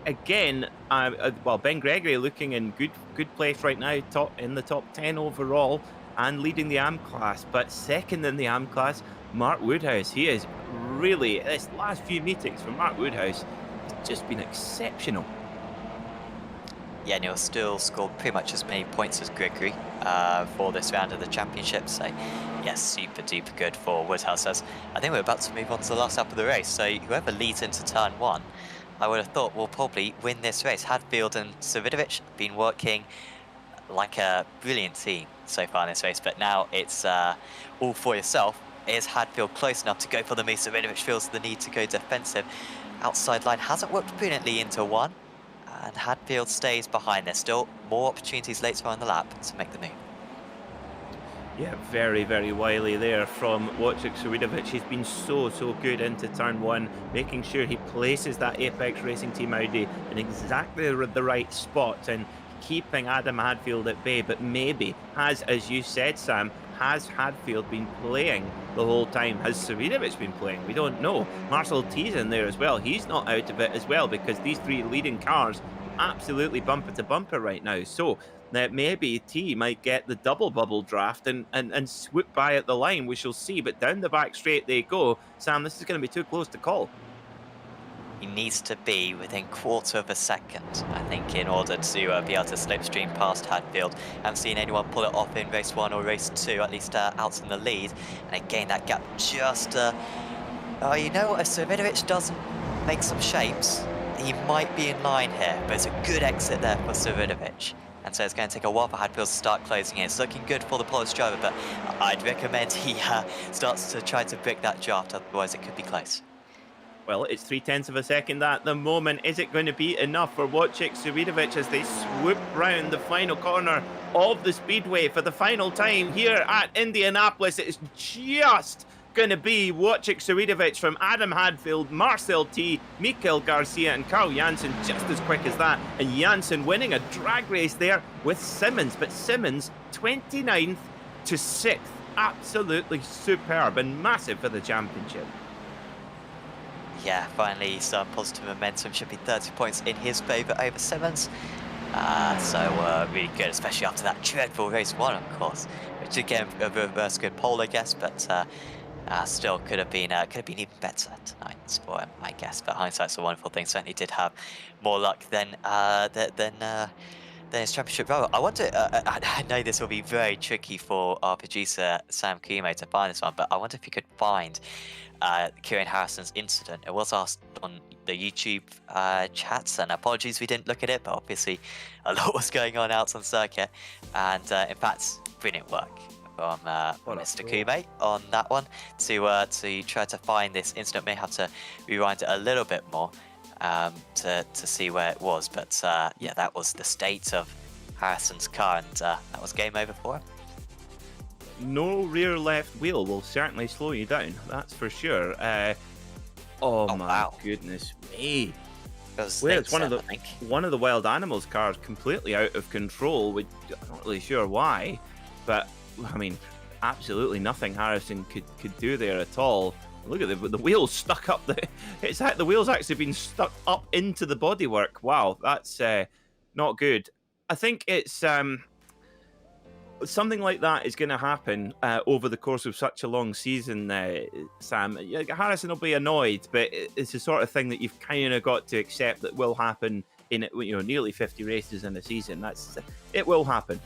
again, Ben Gregory looking in good place right now, in the top 10 overall and leading the AM class, but second in the AM class, Mark Woodhouse. He is really, this last few meetings from Mark Woodhouse, it's just been exceptional. Yeah, Neil still scored pretty much as many points as Gregory for this round of the championship. So, yes, super duper good for Woodhouse. As I think we're about to move on to the last lap of the race. So, whoever leads into turn 1, I would have thought will probably win this race. Hadfield and Savidovic have been working like a brilliant team so far in this race, but now it's all for yourself. Is Hadfield close enough to go for the move? Savidovic feels the need to go defensive. Outside line hasn't worked brilliantly into 1. And Hadfield stays behind. There's still more opportunities later on in the lap to make the move. Yeah, very, very wily there from Wojciech Sawidovic. He's been so good into turn 1, making sure he places that Apex Racing Team Audi in exactly the right spot and keeping Adam Hadfield at bay. But maybe, as you said, Sam, has Hadfield been playing the whole time? Has Savidovic been playing? We don't know. Marcel T's in there as well. He's not out of it as well, because these 3 leading cars absolutely bumper to bumper right now. So that maybe T might get the double bubble draft and swoop by at the line. We shall see. But down the back straight they go. Sam, this is going to be too close to call. He needs to be within quarter of a second, I think, in order to be able to slipstream past Hadfield. I haven't seen anyone pull it off in race 1 or race 2, at least out in the lead. And again, that gap just... you know what, if Savidovic doesn't make some shapes, he might be in line here, but it's a good exit there for Savidovic. And so it's going to take a while for Hadfield to start closing in. It's looking good for the Polish driver, but I'd recommend he starts to try to break that draft, otherwise it could be close. Well, it's 0.3 of a second at the moment. Is it going to be enough for Wojciech Sawidovic as they swoop round the final corner of the speedway for the final time here at Indianapolis? It's just going to be Wojciech Sawidovic from Adam Hadfield, Marcel T, Mikael Garcia and Carl Janssen just as quick as that. And Janssen winning a drag race there with Simmons. But Simmons 29th to 6th. Absolutely superb and massive for the championship. Yeah, finally some positive momentum. Should be 30 points in his favour over Simmons. So really good, especially after that dreadful race 1, of course, which again a reverse good pole, I guess, but still could have been even better tonight for him, I guess. But hindsight's a wonderful thing. Certainly did have more luck than his championship rival. I wonder. I know this will be very tricky for our producer Sam Kumo to find this one, but I wonder if you could find Kieran Harrison's incident. It was asked on the YouTube chats, and apologies we didn't look at it, but obviously a lot was going on out on circuit, and in fact, brilliant work from Mr. Kume on that one to try to find this incident. May have to rewind it a little bit more to see where it was, but yeah, that was the state of Harrison's car, and that was game over for him. No rear left wheel will certainly slow you down, that's for sure. Oh my wow. goodness me. It was It's I think. one of the Wild Animals cars I'm not really sure why, but I mean, absolutely nothing Harrison could do there at all. Look at the wheels stuck up. The wheels actually been stuck up into the bodywork. Wow, that's not good. I think it's something like that is going to happen over the course of such a long season, Sam. Harrison will be annoyed, but it's the sort of thing that you've kind of got to accept that will happen in nearly 50 races in a season. It will happen.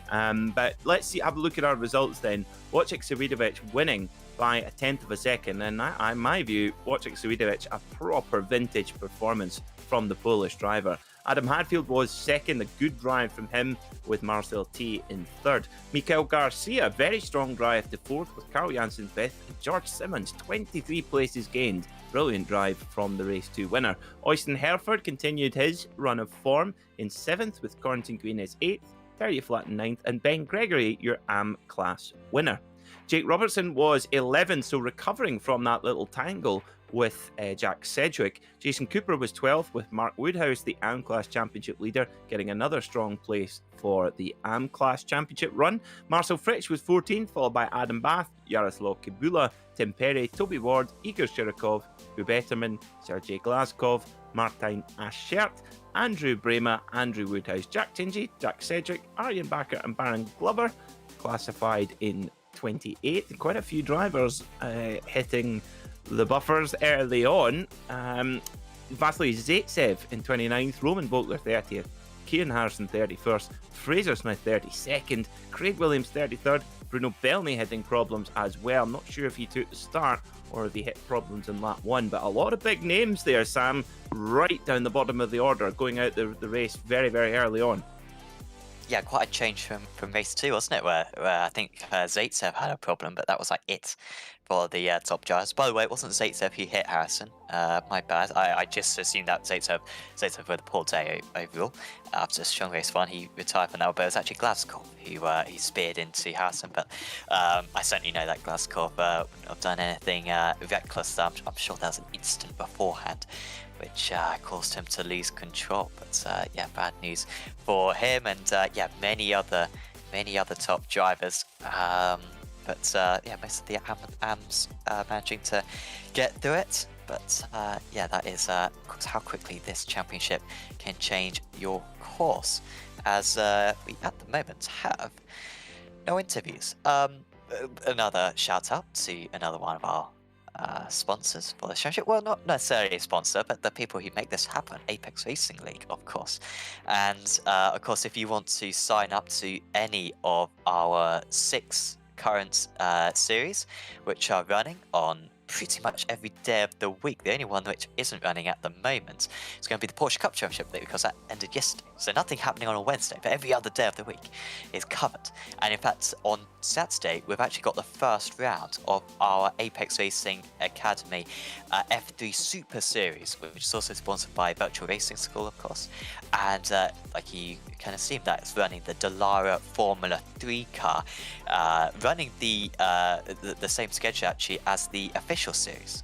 But let's have a look at our results then. Wojciech Sawidovic winning by a tenth of a second, and in my view, Wojciech Sawidovic, a proper vintage performance from the Polish driver. Adam Hadfield was second, a good drive from him, with Marcel T in third. Mikael Garcia, very strong drive to fourth, with Carl Janssen fifth, and George Simmons, 23 places gained. Brilliant drive from the race 2 winner. Oystein Herford continued his run of form in seventh, with Corrington Green as eighth, Terje Flatten ninth, and Ben Gregory, your AM class winner. Jake Robertson was 11th, so recovering from that little tangle with Jack Sedgwick. Jason Cooper was 12th, with Mark Woodhouse, the AM Class Championship leader, getting another strong place for the AM Class Championship run. Marcel Fritsch was 14th, followed by Adam Bath, Yaroslav Kibula, Tim Perry, Toby Ward, Igor Shirokov, Betterman, Sergei Glazkov, Martin Aschert, Andrew Brema, Andrew Woodhouse, Jack Tingy, Jack Sedgwick, Arjen Bakker and Baron Glover, classified in 28th. Quite a few drivers hitting the buffers early on. Vasily Zaitsev in 29th, Roman Boltler 30th, Kieran Harrison 31st, Fraser Smith 32nd, Craig Williams 33rd, Bruno Bellamy hitting problems as well. I'm not sure if he took the start or if he hit problems in lap 1, but a lot of big names there, Sam, right down the bottom of the order, going out the race very, very early on. Yeah, quite a change from race 2, wasn't it? Where I think Zaitsev had a problem, but that was like it for the top drivers. By the way, it wasn't Zaitsev who hit Harrison. My bad. I just assumed that Zaitsev had a poor day overall. After a strong race 1, he retired from that, but it was actually Glazkov who he speared into Harrison. But I certainly know that Glazkov wouldn't have done anything reckless. I'm sure there was an incident beforehand which caused him to lose control. But yeah, bad news for him, and yeah, many other top drivers. But yeah, most of the AMs managing to get through it. But yeah, that is how quickly this championship can change your course, as we at the moment have no interviews. Another shout out to another one of our sponsors for the championship. Well, not necessarily a sponsor, but the people who make this happen, Apex Racing League, of course. And of course, if you want to sign up to any of our 6 current series, which are running on pretty much every day of the week. The only one which isn't running at the moment is going to be the Porsche Cup Championship, because that ended yesterday. So nothing happening on a Wednesday, but every other day of the week is covered. And in fact, on Saturday, we've actually got the first round of our Apex Racing Academy F3 Super Series, which is also sponsored by Virtual Racing School, of course. And like you can assume, that it's running the Dallara Formula 3 car, running the same schedule actually as the official series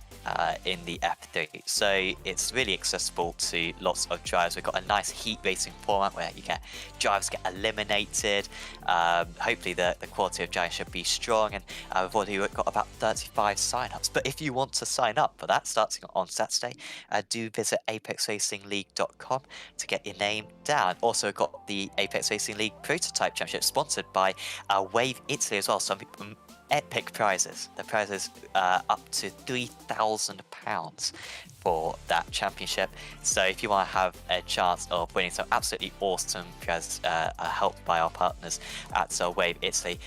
in the F3, so it's really accessible to lots of drivers. We've got a nice heat racing format where you get drivers get eliminated. Hopefully the quality of driving should be strong, and we've already got about 35 sign-ups. But if you want to sign up for that, starting on Saturday, do visit apexracingleague.com to get your name down. Also got the Apex Racing League Prototype Championship, sponsored by Wave Italy as well. Some epic prizes. The prizes up to £3,000 for that championship. So if you want to have a chance of winning some absolutely awesome prizes helped by our partners at Wave Italy,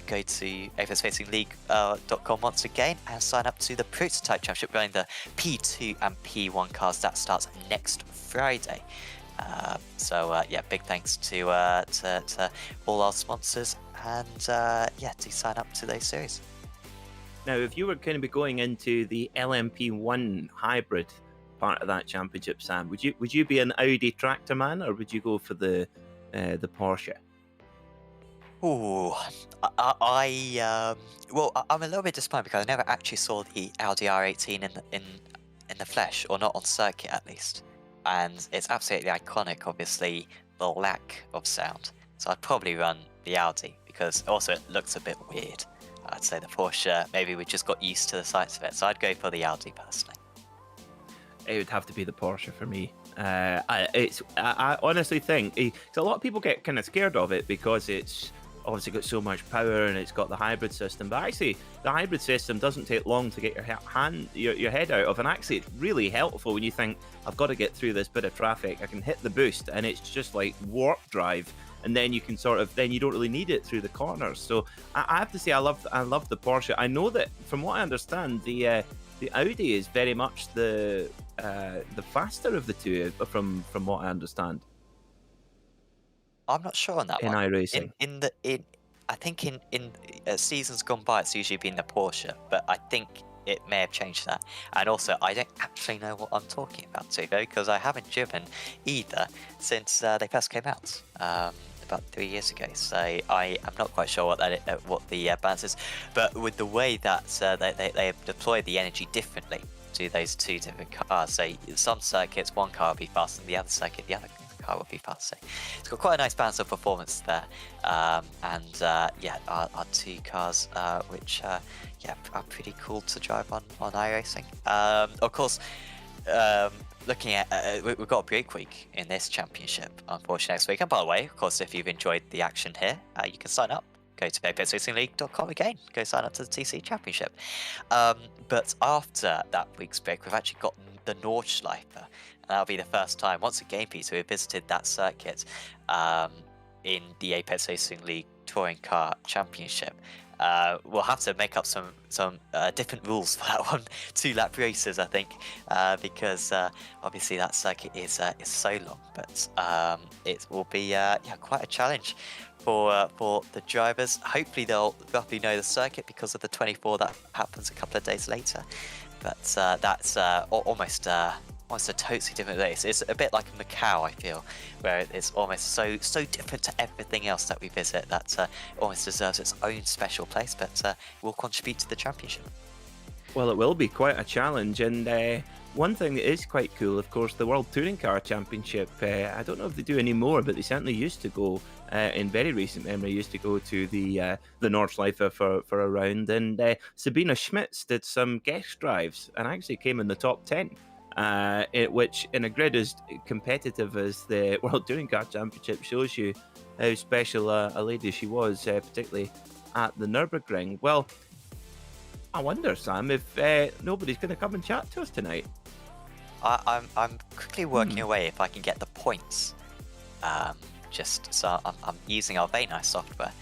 go to apexracingleague.com once again and sign up to the Prototype Championship, running the P2 and P1 cars. That starts next Friday. So yeah, big thanks to all our sponsors, and yeah, do sign up to those series. Now, if you were going to be going into the LMP1 hybrid part of that championship, Sam, would you be an Audi tractor man, or would you go for the Porsche? Ooh, I'm a little bit disappointed because I never actually saw the Audi R18 in the flesh, or not on circuit at least. And it's absolutely iconic, obviously, the lack of sound. So I'd probably run the Audi because also it looks a bit weird. I'd say the Porsche, maybe we just got used to the sights of it. So I'd go for the Audi personally. It would have to be the Porsche for me. I honestly think, because a lot of people get kind of scared of it because it's obviously got so much power and it's got the hybrid system, but actually the hybrid system doesn't take long to get your head out of, and actually it's really helpful when you think, I've got to get through this bit of traffic, I can hit the boost and it's just like warp drive, and then you can then you don't really need it through the corners. So I have to say I love the Porsche. I know that from what I understand, the Audi is very much the faster of the two, from what I understand. I'm not sure on that in one. iRacing. I think in seasons gone by, it's usually been the Porsche, but I think it may have changed that. And also, I don't actually know what I'm talking about, too, because I haven't driven either since they first came out about 3 years ago. So I am not quite sure what the balance is. But with the way that they have deployed the energy differently to those two different cars, so some circuits one car will be faster than the other circuit, the other car will be faster. It's got quite a nice balance of performance there, our two cars which are pretty cool to drive on iRacing. Of course, looking at we've got a break week in this championship, unfortunately, next week. And by the way, of course, if you've enjoyed the action here, you can sign up. Go to apexracingleague.com again. Go sign up to the TC Championship. But after that week's break, we've actually got the Nordschleife. That'll be the first time, once again, Peter, we visited that circuit in the Apex Racing League Touring Car Championship. We'll have to make up some different rules for that one. 2-lap races, I think, because obviously that circuit is so long. But it will be quite a challenge for the drivers. Hopefully they'll roughly know the circuit because of the 24 that happens a couple of days later. But that's almost a totally different race. It's a bit like Macau, I feel, where it's almost so different to everything else that we visit that almost deserves its own special place, but will contribute to the championship. Well, it will be quite a challenge, and one thing that is quite cool, of course, the World Touring Car Championship. I don't know if they do anymore, but they certainly used to go, in very recent memory, used to go to the Nordschleife for a round, and Sabina Schmitz did some guest drives and actually came in the top 10. Which in a grid as competitive as the World Touring Car Championship shows you how special a lady she was, particularly at the Nürburgring. Well, I wonder, Sam, if nobody's going to come and chat to us tonight. I'm quickly working away if I can get the points. I'm using our very nice software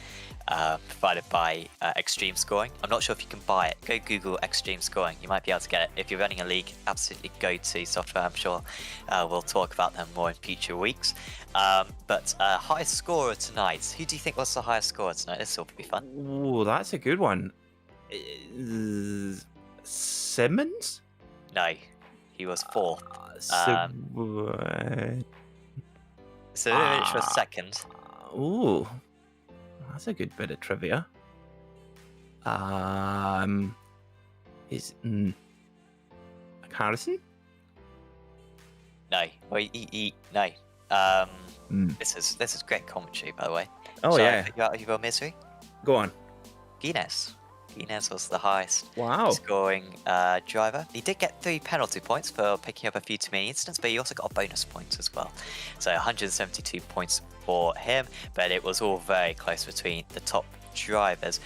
provided by Extreme Scoring. I'm not sure if you can buy it. Go Google Extreme Scoring. You might be able to get it. If you're running a league, absolutely go to software. I'm sure we'll talk about them more in future weeks. But highest scorer tonight. Who do you think was the highest scorer tonight? This will be fun. Oh, that's a good one. Simmons? No, he was fourth. So which was second. Ooh, that's a good bit of trivia. Is Harrison? No, well, no. This is great commentary, by the way. Oh, so yeah. You got misery. Go on. Guinness was the highest scoring driver. He did get 3 penalty points for picking up a few too many incidents, but he also got a bonus point as well. So 172 points for him, but it was all very close between the top drivers.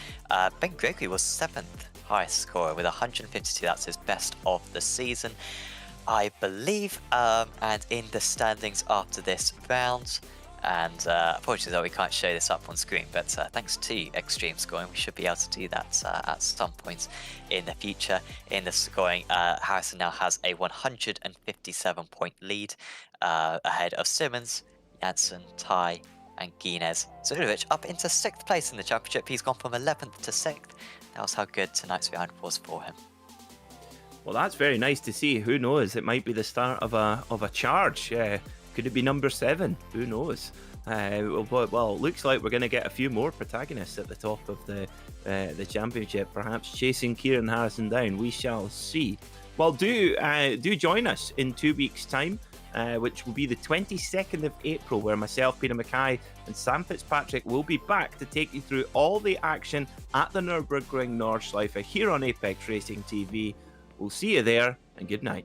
Ben Gregory was 7th highest scorer with 152. That's his best of the season, I believe. And in the standings after this round, and unfortunately we can't show this up on screen, but thanks to Extreme Scoring, we should be able to do that at some point in the future. In the scoring, Harrison now has a 157 point lead ahead of Simmons, Janssen, Ty and Guinness. Zurovic up into 6th place in the championship. He's gone from 11th to 6th. That was how good tonight's round was for him. Well, that's very nice to see. Who knows? It might be the start of a charge. Could it be number 7? Who knows? Well, it looks like we're going to get a few more protagonists at the top of the championship, perhaps chasing Kieran Harrison down. We shall see. Well, do join us in 2 weeks' time, which will be the 22nd of April, where myself, Peter Mackay, and Sam Fitzpatrick will be back to take you through all the action at the Nürburgring Nordschleife here on Apex Racing TV. We'll see you there, and good night.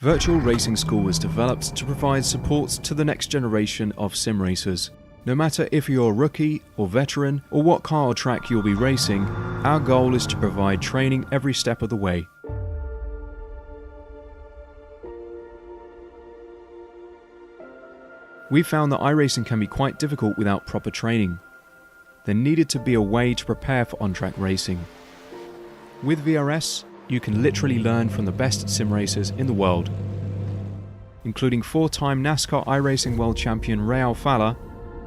Virtual Racing School was developed to provide support to the next generation of sim racers. No matter if you're a rookie or veteran or what car or track you'll be racing, our goal is to provide training every step of the way. We found that iRacing can be quite difficult without proper training. There needed to be a way to prepare for on-track racing. With VRS, you can literally learn from the best sim racers in the world, including 4-time NASCAR iRacing World Champion Ray Alfala.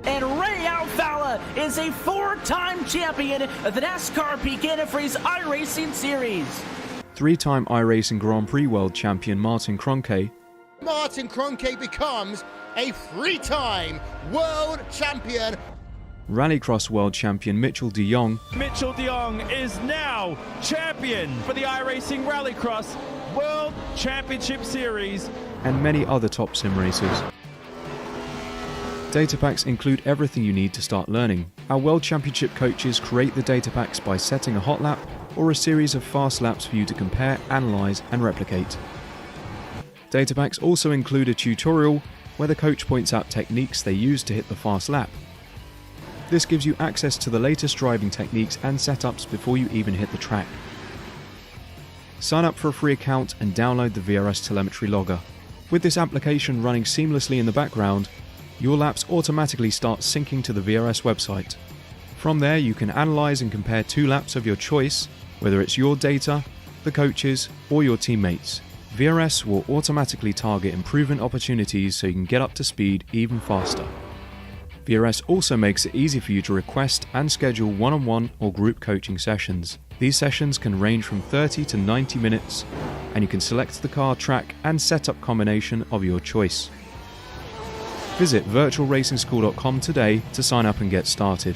And Ray Alfala is a 4-time champion of the NASCAR Peak Antifreeze iRacing Series. 3-time iRacing Grand Prix World Champion Martin Kroenke. Martin Kroenke becomes a 3-time world champion. Rallycross World Champion Mitchell de Jong. Mitchell de Jong is now champion for the iRacing Rallycross World Championship Series. And many other top sim racers. Data packs include everything you need to start learning. Our World Championship coaches create the data packs by setting a hot lap or a series of fast laps for you to compare, analyze, and replicate. Data packs also include a tutorial where the coach points out techniques they use to hit the fast lap. This gives you access to the latest driving techniques and setups before you even hit the track. Sign up for a free account and download the VRS telemetry logger. With this application running seamlessly in the background, your laps automatically start syncing to the VRS website. From there, you can analyze and compare 2 laps of your choice, whether it's your data, the coaches, or your teammates. VRS will automatically target improvement opportunities so you can get up to speed even faster. VRS also makes it easy for you to request and schedule one-on-one or group coaching sessions. These sessions can range from 30 to 90 minutes, and you can select the car, track and setup combination of your choice. Visit virtualracingschool.com today to sign up and get started.